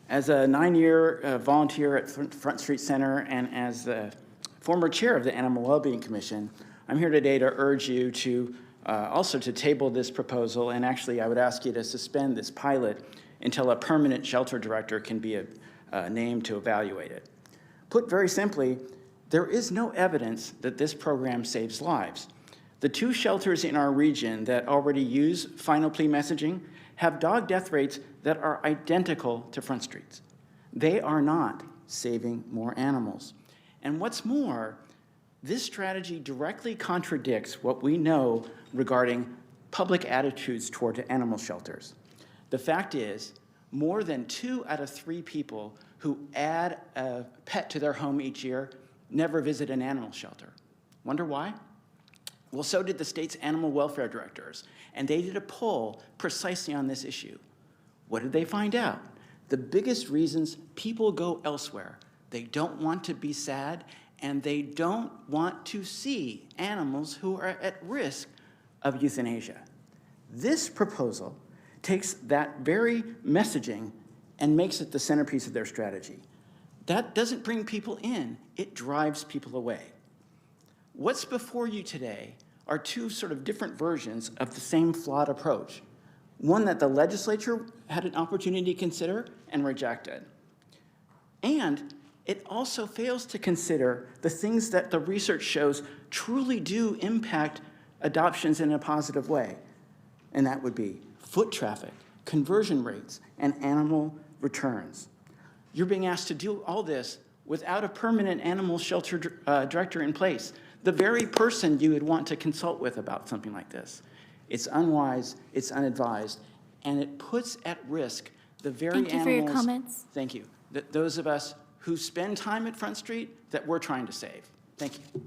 As a 9-year volunteer at Front Street Center and as the former chair of the Animal Wellbeing Commission, I'm here today to urge you to also to table this proposal, and actually I would ask you to suspend this pilot until a permanent shelter director can be named to evaluate it. Put very simply, there is no evidence that this program saves lives. The 2 shelters in our region that already use final plea messaging have dog death rates that are identical to Front Street's. They are not saving more animals. And what's more, this strategy directly contradicts what we know regarding public attitudes toward animal shelters. The fact is, more than 2 out of 3 people who add a pet to their home each year never visit an animal shelter. Wonder why? Well, so did the state's animal welfare directors, and they did a poll precisely on this issue. What did they find out? The biggest reasons people go elsewhere. They don't want to be sad, and they don't want to see animals who are at risk of euthanasia. This proposal takes that very messaging and makes it the centerpiece of their strategy. That doesn't bring people in, it drives people away. What's before you today are 2 sort of different versions of the same flawed approach, one that the legislature had an opportunity to consider and rejected. And it also fails to consider the things that the research shows truly do impact adoptions in a positive way, and that would be foot traffic, conversion rates, and animal returns. You're being asked to do all this without a permanent animal shelter director in place, the very person you would want to consult with about something like this. It's unwise, it's unadvised, and it puts at risk the very animals— Thank you for your comments. Thank you. Those of us who spend time at Front Street that we're trying to save. Thank you.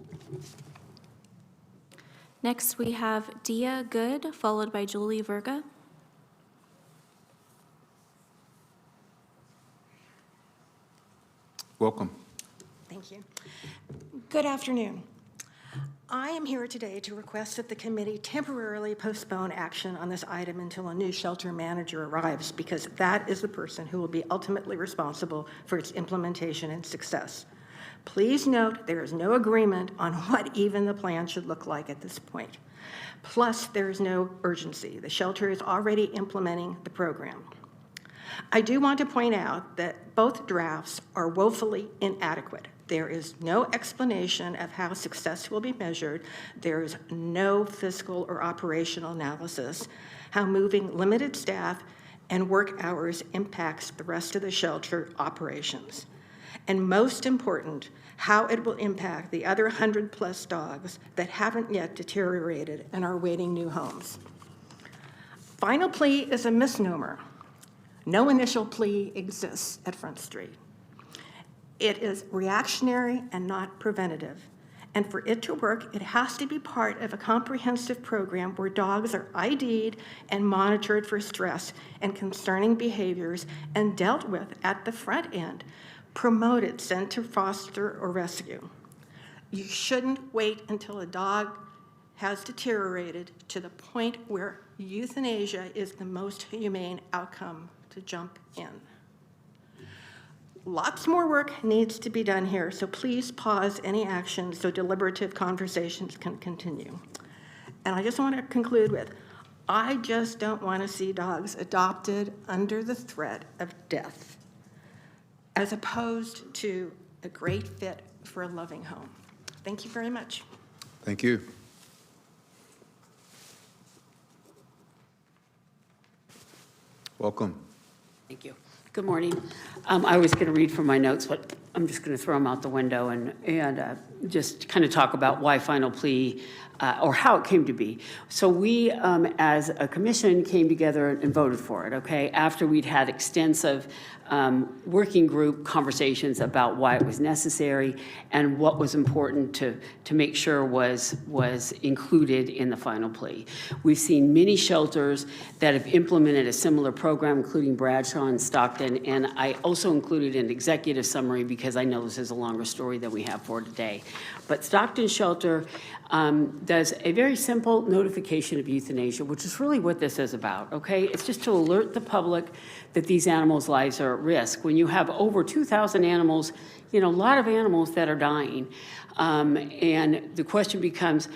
Next, we have Dia Good, followed by Julie Verga. Welcome. Thank you. Good afternoon. I am here today to request that the committee temporarily postpone action on this item until a new shelter manager arrives, because that is the person who will be ultimately responsible for its implementation and success. Please note there is no agreement on what even the plan should look like at this point. Plus, there is no urgency. The shelter is already implementing the program. I do want to point out that both drafts are woefully inadequate. There is no explanation of how success will be measured. There is no fiscal or operational analysis, how moving limited staff and work hours impacts the rest of the shelter operations. And most important, how it will impact the other 100+ dogs that haven't yet deteriorated and are awaiting new homes. Final plea is a misnomer. No initial plea exists at Front Street. It is reactionary and not preventative. And for it to work, it has to be part of a comprehensive program where dogs are ID'd and monitored for stress and concerning behaviors and dealt with at the front end, promoted, sent to foster or rescue. You shouldn't wait until a dog has deteriorated to the point where euthanasia is the most humane outcome to jump in. Lots more work needs to be done here, so please pause any action so deliberative conversations can continue. And I just want to conclude with, I just don't want to see dogs adopted under the threat of death, as opposed to a great fit for a loving home. Thank you very much. Thank you. Welcome. Thank you. Good morning. I was going to read from my notes, but I'm just going to throw them out the window and just kind of talk about why final plea or how it came to be. So we, as a commission, came together and voted for it, okay, after we'd had extensive working group conversations about why it was necessary and what was important to make sure was included in the final plea. We've seen many shelters that have implemented a similar program, including Bradshaw and Stockton, and I also included an executive summary because I know this is a longer story than we have for today. But Stockton Shelter does a very simple notification of euthanasia, which is really what this is about, okay? It's just to alert the public that these animals' lives are at risk. When you have over 2,000 animals, you know, a lot of animals that are dying, and the question becomes,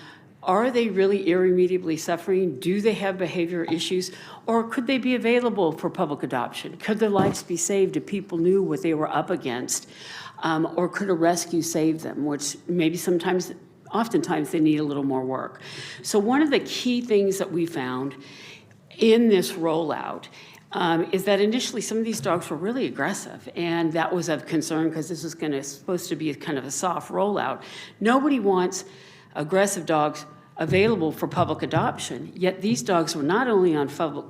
Are they really irremediably suffering? Do they have behavior issues? Or could they be available for public adoption? Could their lives be saved if people knew what they were up against? Or could a rescue save them, which maybe oftentimes they need a little more work. So one of the key things that we found in this rollout is that initially some of these dogs were really aggressive, and that was of concern because this was supposed to be kind of a soft rollout. Nobody wants aggressive dogs available for public adoption, yet these dogs were not only on final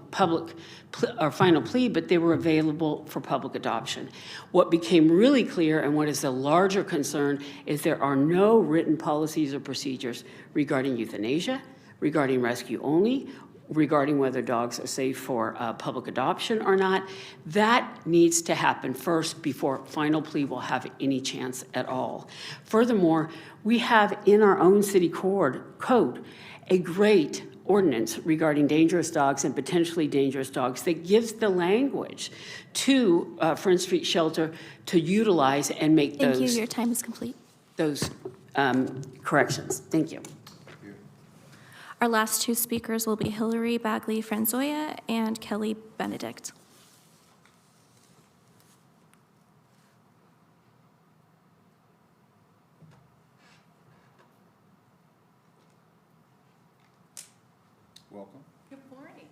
plea, but they were available for public adoption. What became really clear, and what is the larger concern, is there are no written policies or procedures regarding euthanasia, regarding rescue only, regarding whether dogs are safe for public adoption or not. That needs to happen first before final plea will have any chance at all. Furthermore, we have in our own city code a great ordinance regarding dangerous dogs and potentially dangerous dogs that gives the language to Front Street Shelter to utilize and make Thank you. Your time is complete. those corrections. Thank you. Our last two speakers will be Hillary Bagley-Franzoya and Kelly Benedict. Welcome. Good morning.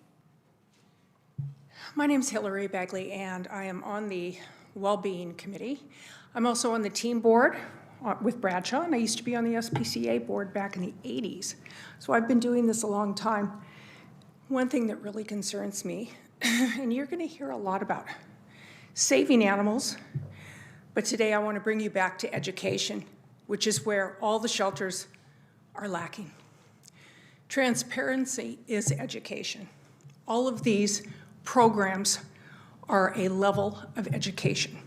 My name's Hillary Bagley, and I am on the Wellbeing Committee. I'm also on the team board with Bradshaw, and I used to be on the SPCA board back in the 80s. So I've been doing this a long time. One thing that really concerns me, and you're going to hear a lot about saving animals, but today I want to bring you back to education, which is where all the shelters are lacking. Transparency is education. All of these programs are a level of education,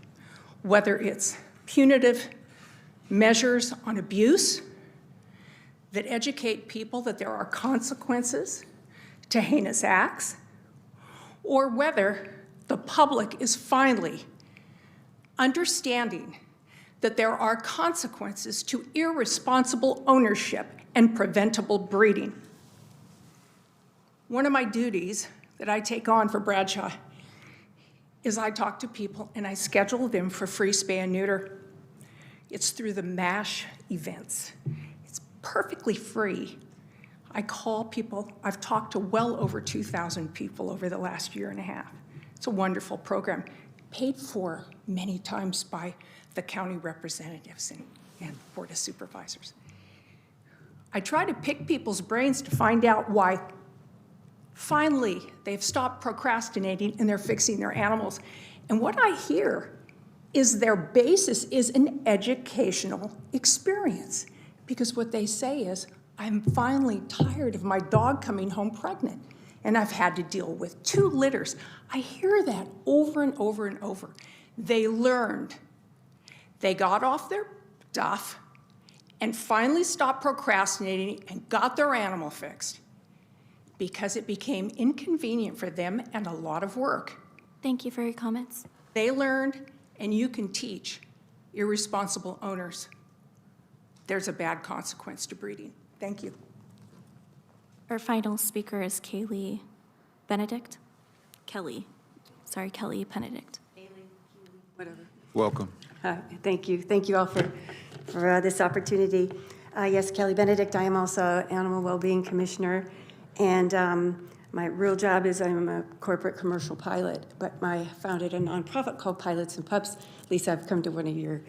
whether it's punitive measures on abuse that educate people that there are consequences to heinous acts, or whether the public is finally understanding that there are consequences to irresponsible ownership and preventable breeding. One of my duties that I take on for Bradshaw is I talk to people and I schedule them for free spay and neuter. It's through the MASH events. It's perfectly free. I call people. I've talked to well over 2,000 people over the last year and a half. It's a wonderful program, paid for many times by the county representatives and board of supervisors. I try to pick people's brains to find out why finally they've stopped procrastinating and they're fixing their animals. And what I hear is their basis is an educational experience. Because what they say is, I'm finally tired of my dog coming home pregnant, and I've had to deal with 2 litters. I hear that over and over and over. They learned. They got off their duff and finally stopped procrastinating and got their animal fixed because it became inconvenient for them and a lot of work. Thank you for your comments. They learned, and you can teach irresponsible owners. There's a bad consequence to breeding. Thank you. Our final speaker is Kelly Benedict. Kelly Benedict. Whatever. Welcome. Thank you. Thank you all for this opportunity. Yes, Kelly Benedict. I am also Animal Wellbeing Commissioner, and my real job is I'm a corporate commercial pilot, but I founded a nonprofit called Pilots and Pups. Lisa, I've come to one of your,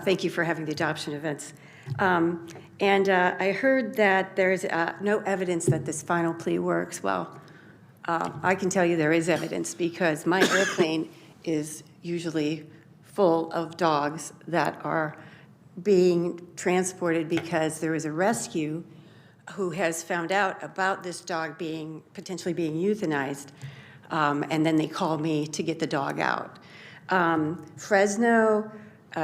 thank you for having the adoption events. I heard that there's no evidence that this final plea works. Well, I can tell you there is evidence because my airplane is usually full of dogs that are being transported because there is a rescue who has found out about this dog potentially being euthanized, and then they call me to get the dog out. Fresno,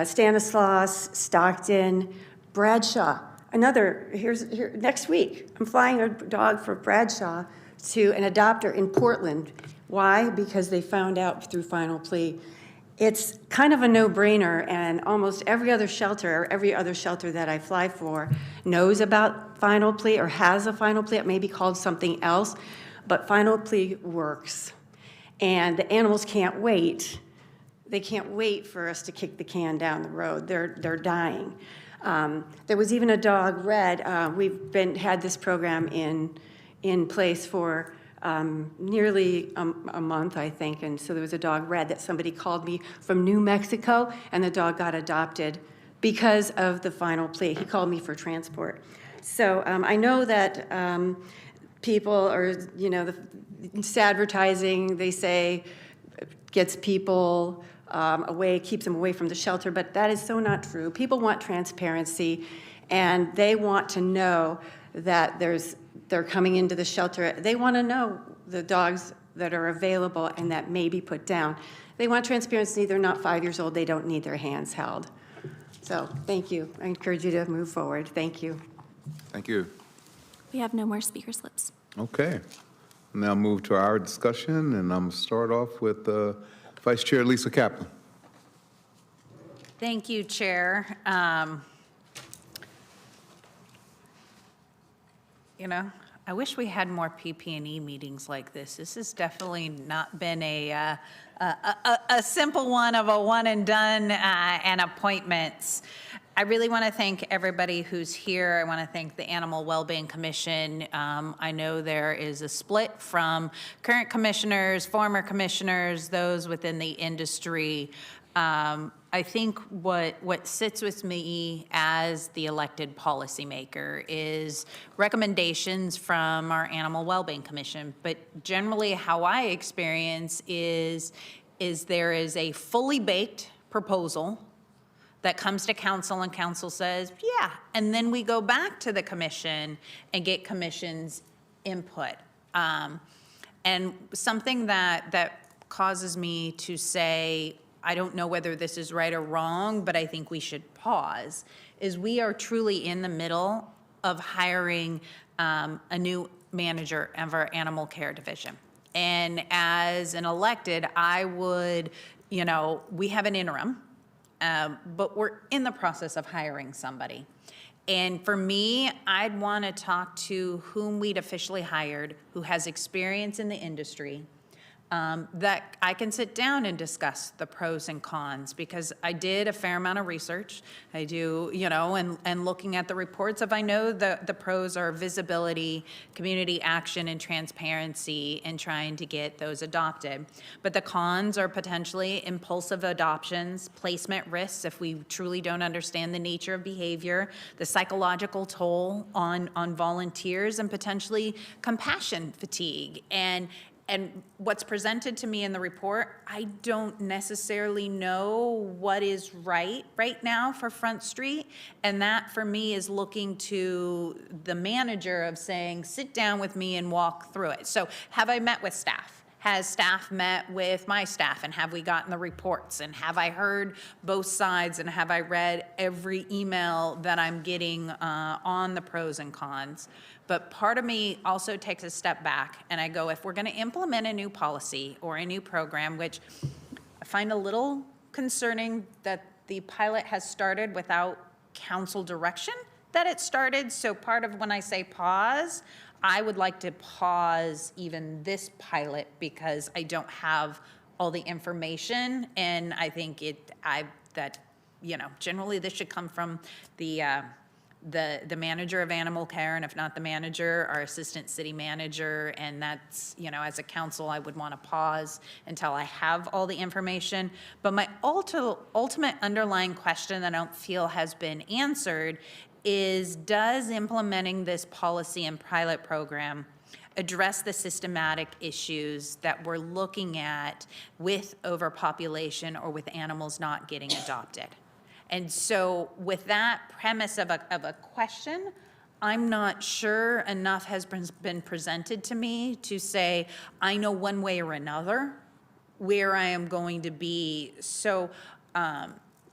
Stanislaus, Stockton, Bradshaw. Next week, I'm flying a dog for Bradshaw to an adopter in Portland. Why? Because they found out through final plea. It's kind of a no-brainer, and almost every other shelter that I fly for knows about final plea or has a final plea. It may be called something else, but final plea works. And the animals can't wait. They can't wait for us to kick the can down the road. They're dying. There was even a dog, Red. We've had this program in place for nearly a month, I think. And so there was a dog, Red, that somebody called me from New Mexico, and the dog got adopted because of the final plea. He called me for transport. So I know that people are, it's advertising, they say, gets people away, keeps them away from the shelter, but that is so not true. People want transparency, and they want to know that they're coming into the shelter. They want to know the dogs that are available and that may be put down. They want transparency. They're not 5 years old. They don't need their hands held. So thank you. I encourage you to move forward. Thank you. Thank you. We have no more speaker slips. Okay. Now move to our discussion, and I'm going to start off with Vice Chair Lisa Kaplan. Thank you, Chair. I wish we had more PP&E meetings like this. This has definitely not been a simple one of a one and done and appointments. I really want to thank everybody who's here. I want to thank the Animal Wellbeing Commission. I know there is a split from current commissioners, former commissioners, those within the industry. I think what sits with me as the elected policymaker is recommendations from our Animal Wellbeing Commission. But generally how I experience is there is a fully baked proposal that comes to council and council says, yeah, and then we go back to the commission and get commission's input. And something that causes me to say, I don't know whether this is right or wrong, but I think we should pause, is we are truly in the middle of hiring a new manager of our animal care division. And as an elected, I would, we have an interim, but we're in the process of hiring somebody. And for me, I'd want to talk to whom we'd officially hired, who has experience in the industry, that I can sit down and discuss the pros and cons, because I did a fair amount of research. I do, and looking at the reports I know the pros are visibility, community action, and transparency in trying to get those adopted. But the cons are potentially impulsive adoptions, placement risks if we truly don't understand the nature of behavior, the psychological toll on volunteers, and potentially compassion fatigue. And what's presented to me in the report, I don't necessarily know what is right now for Front Street. And that for me is looking to the manager of saying, sit down with me and walk through it. So have I met with staff? Has staff met with my staff, and have we gotten the reports? And have I heard both sides, and have I read every email that I'm getting on the pros and cons? But part of me also takes a step back and I go, if we're going to implement a new policy or a new program, which I find a little concerning that the pilot has started without council direction that it started. So part of when I say pause, I would like to pause even this pilot because I don't have all the information. And I think generally this should come from the manager of animal care, and if not the manager, our assistant city manager. And that's, as a council, I would want to pause until I have all the information. But my ultimate underlying question that I don't feel has been answered is, does implementing this policy and pilot program address the systematic issues that we're looking at with overpopulation or with animals not getting adopted? And so with that premise of a question, I'm not sure enough has been presented to me to say, I know one way or another where I am going to be. So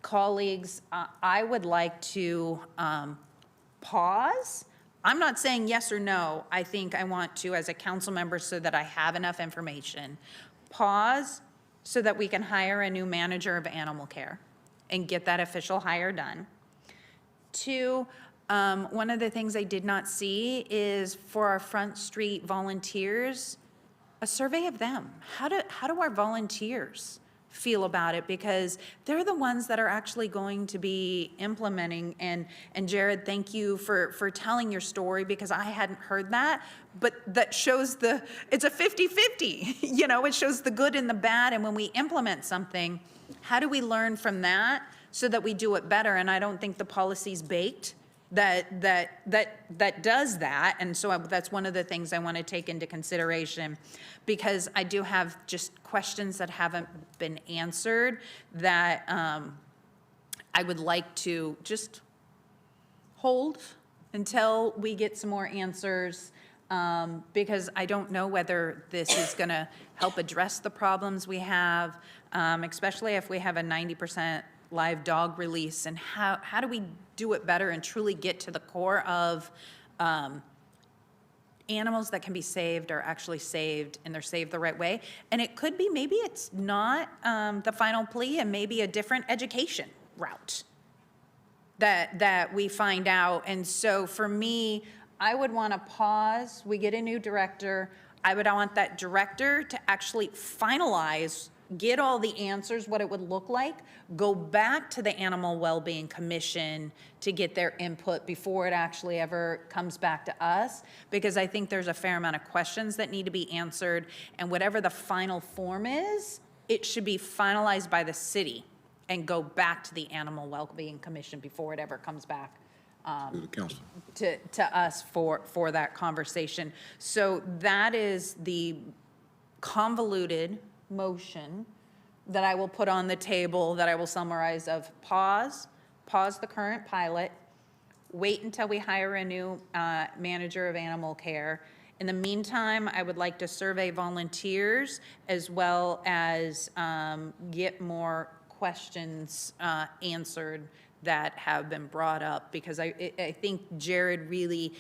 colleagues, I would like to pause. I'm not saying yes or no. I think I want to, as a council member, so that I have enough information, pause, so that we can hire a new manager of animal care and get that official hire done. 2, one of the things I did not see is for our Front Street volunteers, a survey of them. How do our volunteers feel about it? Because they're the ones that are actually going to be implementing. And Jared, thank you for telling your story, because I hadn't heard that. But that shows it's a 50-50. You know, it shows the good and the bad. And when we implement something, how do we learn from that so that we do it better? And I don't think the policy's baked that does that. And so that's one of the things I want to take into consideration, because I do have just questions that haven't been answered that I would like to just hold until we get some more answers, because I don't know whether this is going to help address the problems we have, especially if we have a 90% live dog release, and how do we do it better and truly get to the core of animals that can be saved are actually saved, and they're saved the right way. And it could be, maybe it's not the final plea, and maybe a different education route that we find out. And so for me, I would want to pause. We get a new director. I would want that director to actually finalize, get all the answers, what it would look like, go back to the Animal Wellbeing Commission to get their input before it actually ever comes back to us, because I think there's a fair amount of questions that need to be answered, and whatever the final form is, it should be finalized by the city and go back to the Animal Wellbeing Commission before it ever comes back to us for that conversation. So that is the convoluted motion that I will put on the table, that I will summarize of pause the current pilot, wait until we hire a new manager of animal care. In the meantime, I would like to survey volunteers as well as get more questions answered that have been brought up, because I think Jared really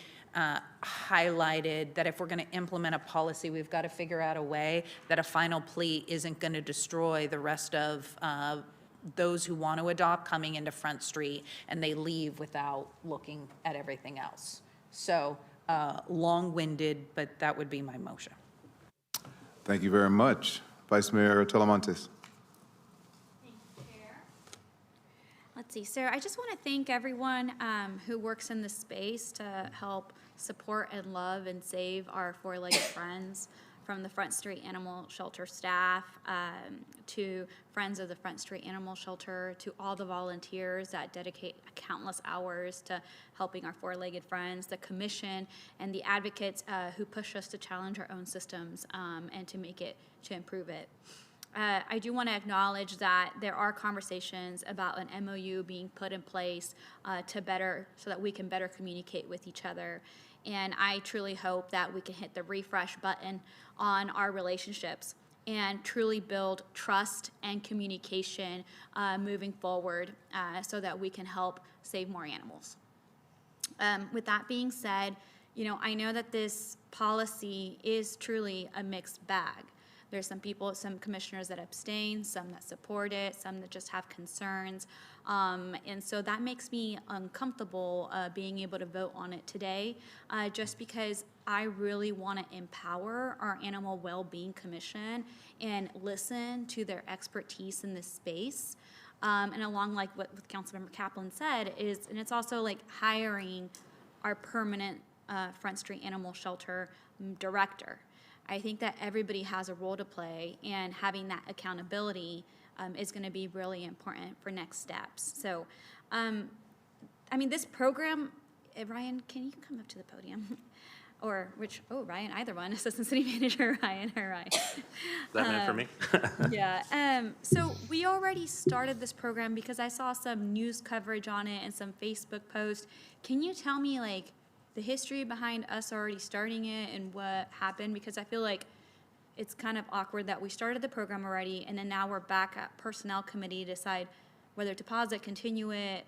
highlighted that if we're going to implement a policy, we've got to figure out a way that a final plea isn't going to destroy the rest of those who want to adopt coming into Front Street, and they leave without looking at everything else. So long-winded, but that would be my motion. Thank you very much. Vice Mayor Talamantes. Let's see, so I just want to thank everyone who works in this space to help support and love and save our four-legged friends, from the Front Street Animal Shelter staff to Friends of the Front Street Animal Shelter, to all the volunteers that dedicate countless hours to helping our four-legged friends, the commission, and the advocates who push us to challenge our own systems and to improve it. I do want to acknowledge that there are conversations about an MOU being put in place so that we can better communicate with each other. And I truly hope that we can hit the refresh button on our relationships and truly build trust and communication moving forward so that we can help save more animals. With that being said, I know that this policy is truly a mixed bag. There's some commissioners that abstain, some that support it, some that just have concerns. And so that makes me uncomfortable being able to vote on it today, just because I really want to empower our Animal Wellbeing Commission and listen to their expertise in this space. And along like what Councilmember Kaplan said, and it's also like hiring our permanent Front Street Animal Shelter director. I think that everybody has a role to play, and having that accountability is going to be really important for next steps. So, this program, Ryan, can you come up to the podium? Or Ryan, either one, Assistant City Manager Ryan or Ryan. Is that meant for me? Yeah. So we already started this program because I saw some news coverage on it and some Facebook posts. Can you tell me, the history behind us already starting it and what happened? Because I feel like it's kind of awkward that we started the program already and then now we're back at Personnel Committee to decide whether to pause it, continue it.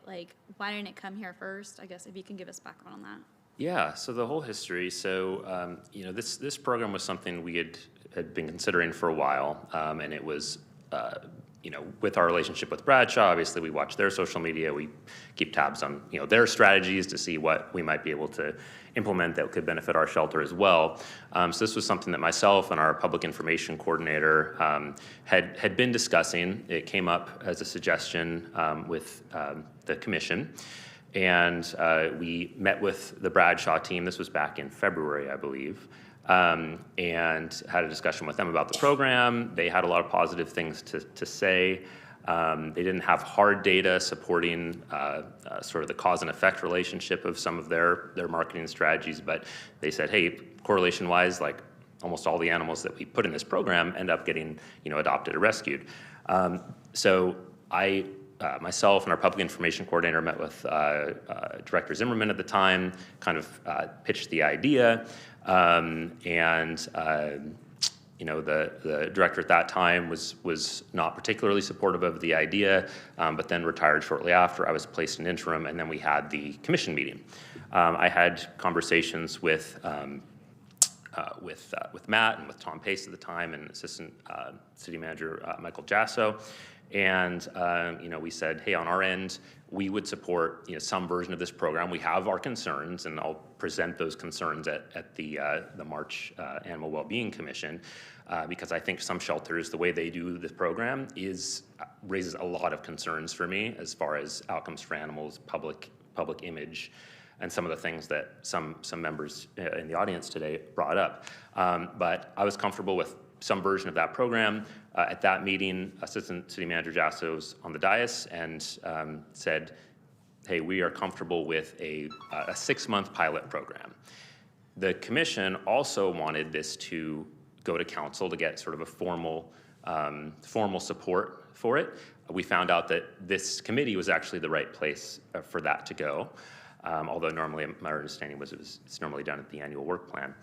Why didn't it come here first? I guess if you can give us background on that. Yeah, so the whole history. So, this program was something we had been considering for a while, and it was with our relationship with Bradshaw, obviously we watch their social media, we keep tabs on, their strategies to see what we might be able to implement that could benefit our shelter as well. So this was something that myself and our public information coordinator had been discussing. It came up as a suggestion with the commission. And we met with the Bradshaw team. This was back in February, I believe. And had a discussion with them about the program. They had a lot of positive things to say. They didn't have hard data supporting sort of the cause and effect relationship of some of their marketing strategies, but they said, hey, correlation-wise, like almost all the animals that we put in this program end up getting adopted or rescued. So myself and our public information coordinator met with Director Zimmerman at the time, kind of pitched the idea. The director at that time was not particularly supportive of the idea, but then retired shortly after. I was placed in interim, and then we had the commission meeting. I had conversations with Matt and with Tom Pace at the time, and Assistant City Manager Michael Jasso. And we said, hey, on our end, we would support some version of this program. We have our concerns, and I'll present those concerns at the March Animal Wellbeing Commission, because I think some shelters, the way they do this program raises a lot of concerns for me as far as outcomes for animals, public image, and some of the things that some members in the audience today brought up. But I was comfortable with some version of that program. At that meeting, Assistant City Manager Jasso was on the dais and said, hey, we are comfortable with a 6-month pilot program. The commission also wanted this to go to council to get sort of a formal support for it. We found out that this committee was actually the right place for that to go, although normally my understanding was it's normally done at the annual work plan.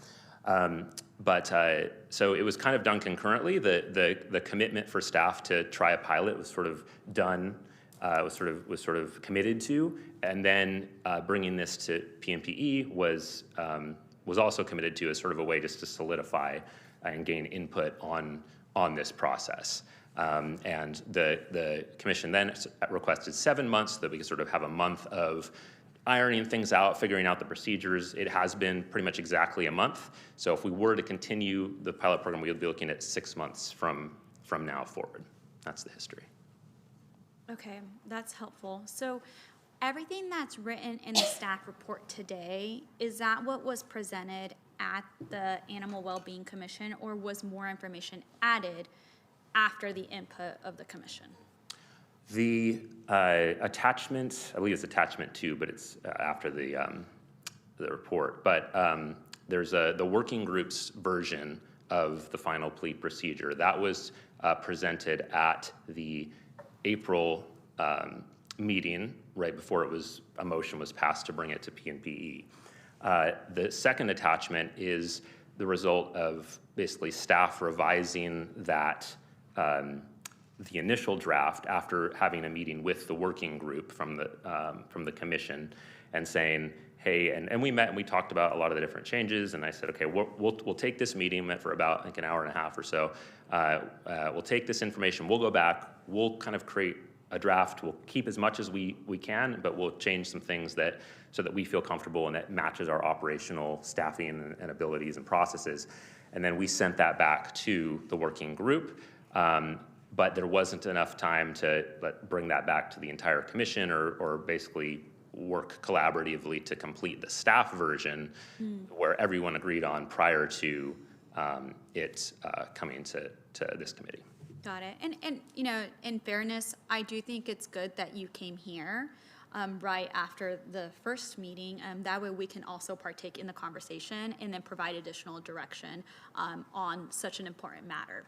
So it was kind of done concurrently. The commitment for staff to try a pilot was sort of done, was sort of committed to, and then bringing this to PMPE was also committed to as sort of a way just to solidify and gain input on this process. And the commission then requested 7 months so that we could sort of have a month of ironing things out, figuring out the procedures. It has been pretty much exactly a month. So if we were to continue the pilot program, we would be looking at 6 months from now forward. That's the history. Okay, that's helpful. So everything that's written in the staff report today, is that what was presented at the Animal Wellbeing Commission, or was more information added after the input of the commission? The attachment, I believe it's attachment 2, but it's after the report. But there's the working group's version of the final plea procedure. That was presented at the April meeting, right before a motion was passed to bring it to PNPE. The second attachment is the result of basically staff revising that the initial draft after having a meeting with the working group from the commission and saying, hey, and we met and we talked about a lot of the different changes, and I said, okay, we'll take this meeting, met for about, I think, an hour and a half or so. We'll take this information, we'll go back, we'll kind of create a draft, we'll keep as much as we can, but we'll change some things so that we feel comfortable and that matches our operational staffing and abilities and processes. And then we sent that back to the working group. But there wasn't enough time to bring that back to the entire commission or basically work collaboratively to complete the staff version where everyone agreed on prior to it coming to this committee. Got it. And in fairness, I do think it's good that you came here right after the first meeting. That way we can also partake in the conversation and then provide additional direction on such an important matter.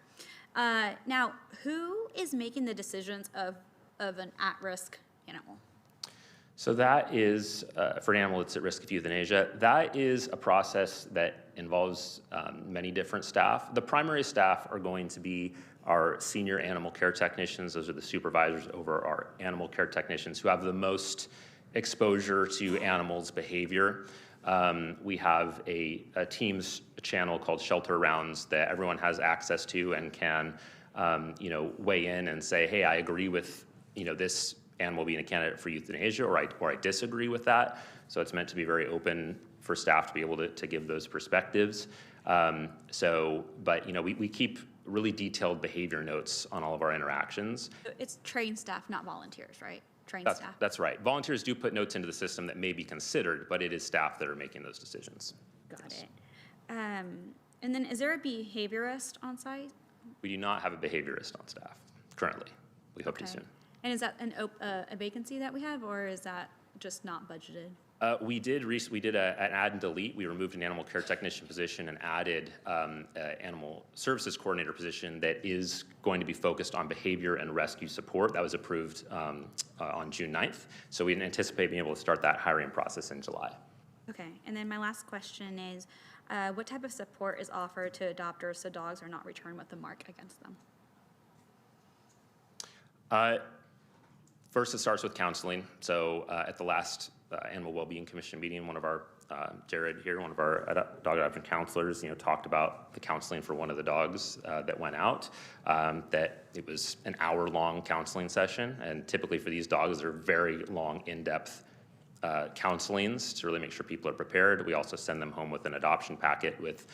Now, who is making the decisions of an at-risk animal? So that is, for an animal that's at risk of euthanasia, that is a process that involves many different staff. The primary staff are going to be our senior animal care technicians. Those are the supervisors over our animal care technicians who have the most exposure to animals' behavior. We have a Teams channel called Shelter Rounds that everyone has access to and can weigh in and say, hey, I agree with, this animal being a candidate for euthanasia, or I disagree with that. So it's meant to be very open for staff to be able to give those perspectives. But we keep really detailed behavior notes on all of our interactions. It's trained staff, not volunteers, right? Trained staff. That's right. Volunteers do put notes into the system that may be considered, but it is staff that are making those decisions. Got it. And then is there a behaviorist on site? We do not have a behaviorist on staff currently. We hope to soon. And is that a vacancy that we have, or is that just not budgeted? We did an add and delete. We removed an animal care technician position and added an animal services coordinator position that is going to be focused on behavior and rescue support. That was approved on June 9th. So we anticipate being able to start that hiring process in July. Okay, and then my last question is, what type of support is offered to adopters so dogs are not returned with a mark against them? First, it starts with counseling. So at the last Animal Wellbeing Commission meeting, one of our, Jared here, one of our dog adoption counselors, talked about the counseling for one of the dogs that went out, that it was an hour-long counseling session. And typically for these dogs, they're very long, in-depth counselings to really make sure people are prepared. We also send them home with an adoption packet with,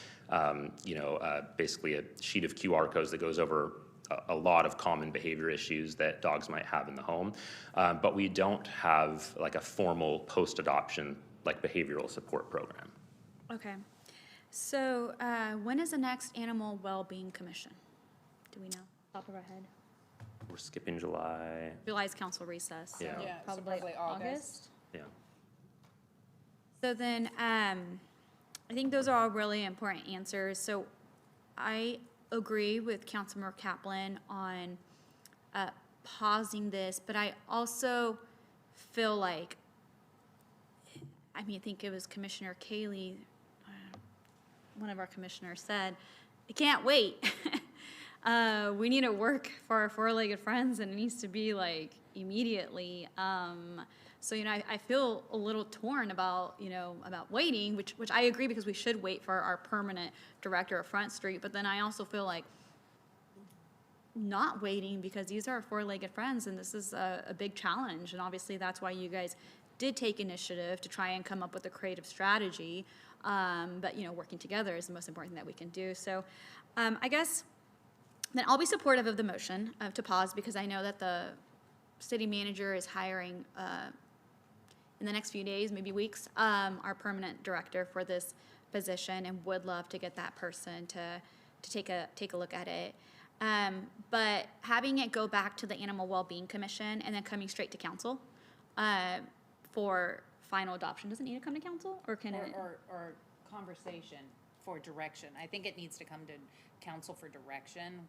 basically a sheet of QR codes that goes over a lot of common behavior issues that dogs might have in the home. But we don't have like a formal post-adoption behavioral support program. Okay. So when is the next Animal Wellbeing Commission? Do we know? Top of our head. We're skipping July. July's council recess. So Yeah. probably August. Yeah. So then, I think those are all really important answers. So I agree with Councilmember Kaplan on pausing this, but I also feel like, I think it was Commissioner Cayley, one of our commissioners said, it can't wait. We need to work for our four-legged friends, and it needs to be immediately. So, I feel a little torn about, about waiting, which I agree, because we should wait for our permanent director of Front Street. But then I also feel like not waiting, because these are our four-legged friends, and this is a big challenge. And obviously that's why you guys did take initiative to try and come up with a creative strategy. But, working together is the most important thing that we can do. So I guess then I'll be supportive of the motion to pause, because I know that the city manager is hiring in the next few days, maybe weeks, our permanent director for this position, and would love to get that person to take a look at it. But having it go back to the Animal Wellbeing Commission and then coming straight to council for final adoption. Does it need to come to council, or can it? Or conversation for direction. I think it needs to come to council for direction,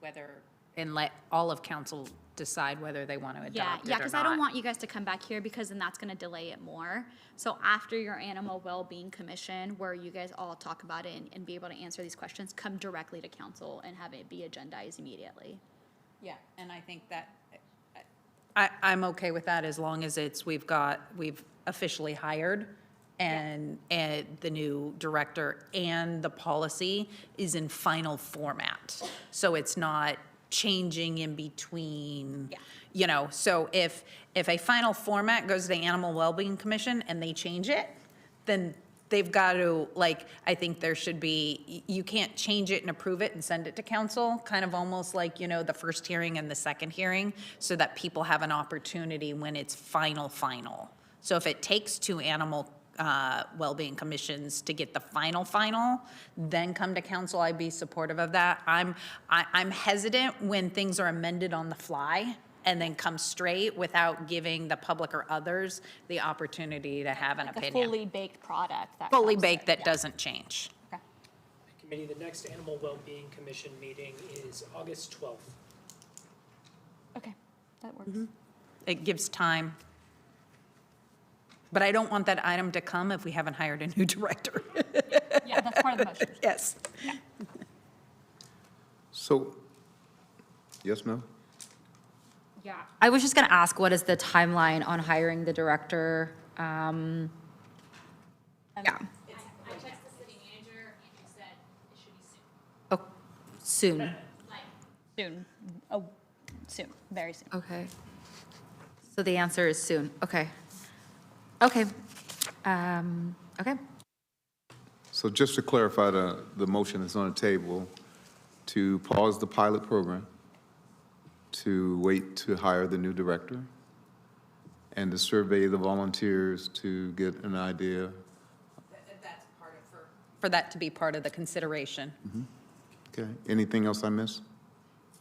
and let all of council decide whether they want to adopt it or not. Yeah, because I don't want you guys to come back here, because then that's going to delay it more. So after your Animal Wellbeing Commission, where you guys all talk about it and be able to answer these questions, come directly to council and have it be agendized immediately. Yeah, and I think that, I'm okay with that, as long as we've officially hired, and the new director and the policy is in final format. So it's not changing in between, so if a final format goes to the Animal Wellbeing Commission and they change it, then they've got to, I think there should be, you can't change it and approve it and send it to council, kind of almost like, the first hearing and the second hearing, so that people have an opportunity when it's final. So if it takes two Animal Wellbeing Commissions to get the final, then come to council, I'd be supportive of that. I'm hesitant when things are amended on the fly and then come straight without giving the public or others the opportunity to have an opinion. A fully baked product. Fully baked that doesn't change. Committee, the next Animal Wellbeing Commission meeting is August 12th. Okay, that works. It gives time. But I don't want that item to come if we haven't hired a new director. Yeah, that's part of the motion. Yes. Yeah. So, yes, ma'am? Yeah. I was just going to ask, what is the timeline on hiring the director? Yeah. I texted the city manager, and he said it should be soon. Oh, soon. Soon. Oh, soon, very soon. Okay. So the answer is soon. Okay. Okay. Okay. So just to clarify, the motion that's on the table, to pause the pilot program, to wait to hire the new director, and to survey the volunteers to get an idea. That's part of, for that to be part of the consideration. Okay, anything else I missed?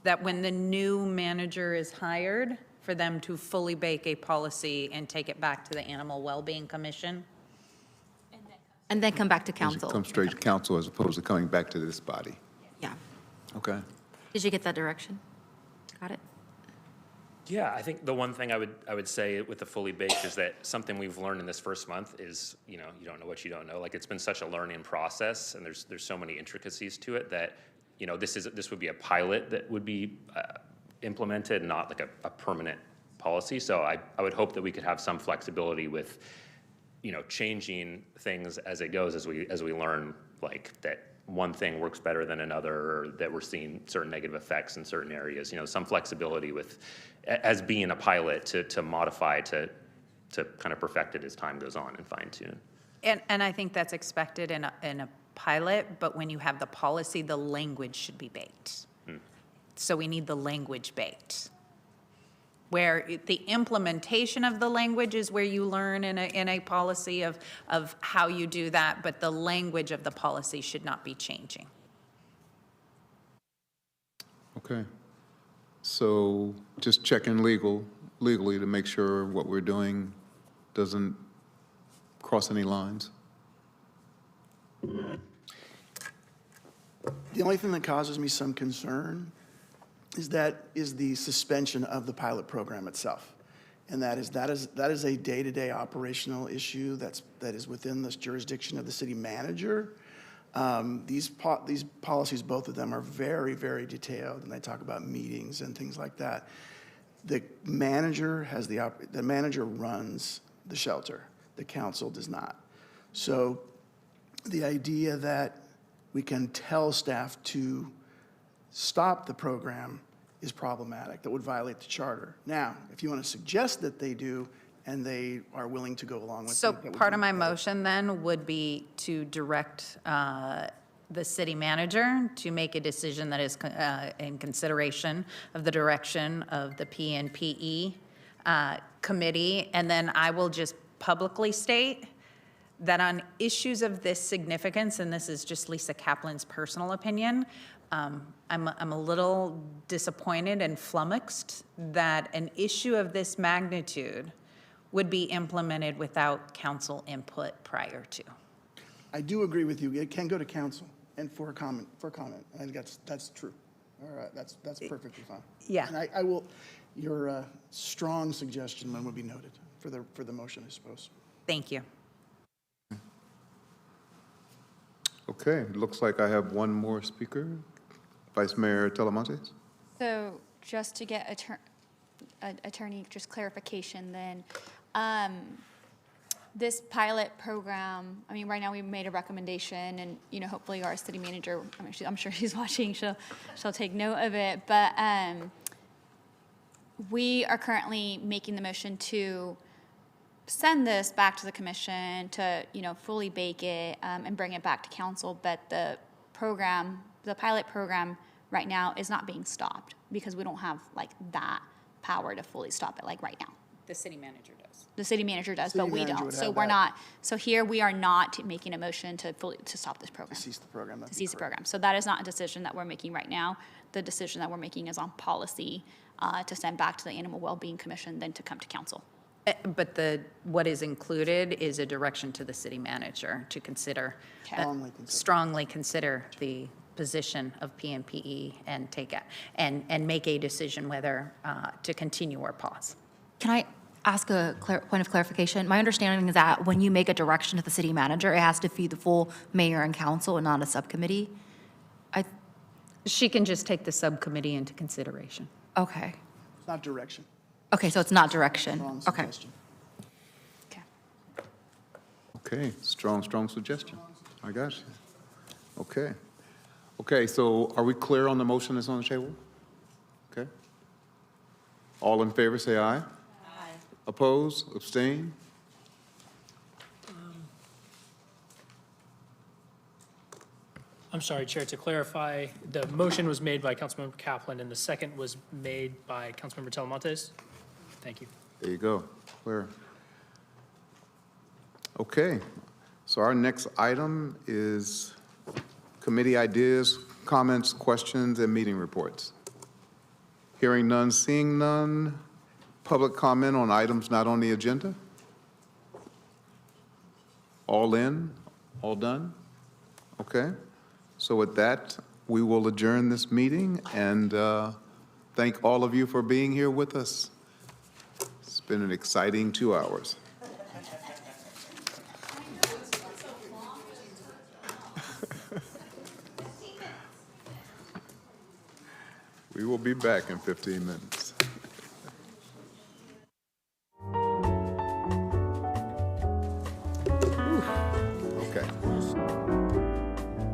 That when the new manager is hired, for them to fully bake a policy and take it back to the Animal Wellbeing Commission. And then come back to council. Come straight to council as opposed to coming back to this body. Yeah. Okay. Did you get that direction? Got it? Yeah, I think the one thing I would say with the fully baked is that something we've learned in this first month is, you don't know what you don't know. Like, it's been such a learning process, and there's so many intricacies to it that, this would be a pilot that would be implemented, not like a permanent policy. So I would hope that we could have some flexibility with, changing things as it goes, as we learn, like, that one thing works better than another, or that we're seeing certain negative effects in certain areas. Some flexibility with, as being a pilot, to modify, to kind of perfect it as time goes on and fine tune. And I think that's expected in a pilot, but when you have the policy, the language should be baked. So we need the language baked. Where the implementation of the language is where you learn in a policy of how you do that, but the language of the policy should not be changing. Okay. So just checking legally to make sure what we're doing doesn't cross any lines. The only thing that causes me some concern is the suspension of the pilot program itself. And that is a day-to-day operational issue that is within the jurisdiction of the city manager. These policies, both of them, are very, very detailed, and they talk about meetings and things like that. The manager runs the shelter. The council does not. So the idea that we can tell staff to stop the program is problematic. That would violate the charter. Now, if you want to suggest that they do, and they are willing to go along with it. So part of my motion then would be to direct the city manager to make a decision that is in consideration of the direction of the PNPE committee. And then I will just publicly state that on issues of this significance, and this is just Lisa Kaplan's personal opinion, I'm a little disappointed and flummoxed that an issue of this magnitude would be implemented without council input prior to. I do agree with you. It can go to council and for comment. I think that's true. All right, that's perfectly fine. Yeah. And I will. Your strong suggestion then would be noted for the motion, I suppose. Thank you. Okay, it looks like I have one more speaker. Vice Mayor Talamontes. So just to get attorney just clarification then, this pilot program, I mean, right now we made a recommendation and, hopefully our city manager, I'm sure she's watching, she'll take note of it, but we are currently making the motion to send this back to the commission to, fully bake it and bring it back to council, but the pilot program right now is not being stopped because we don't have that power to fully stop it right now. The city manager does. The city manager does, but we don't. So we're not. So here we are not making a motion to stop this program. To cease the program. To cease the program. So that is not a decision that we're making right now. The decision that we're making is on policy to send back to the Animal Wellbeing Commission, then to come to council. But what is included is a direction to the city manager to consider, strongly consider the position of PNPE and and make a decision whether to continue or pause. Can I ask a point of clarification? My understanding is that when you make a direction to the city manager, it has to feed the full mayor and council and not a subcommittee? She can just take the subcommittee into consideration. Okay. It's not direction. Okay, so it's not direction. Strong Okay. suggestion. Okay, strong suggestion. I got you. Okay. Okay, so are we clear on the motion that's on the table? All in favor, say aye. Aye. Oppose, abstain? I'm sorry, Chair, to clarify, the motion was made by Councilmember Kaplan and the second was made by Councilmember Talamontes. Thank you. There you go, clear. Okay, so our next item is committee ideas, comments, questions, and meeting reports. Hearing none, seeing none. Public comment on items not on the agenda? All in, all done? Okay. So with that, we will adjourn this meeting and thank all of you for being here with us. It's been an exciting 2 hours. We will be back in 15 minutes.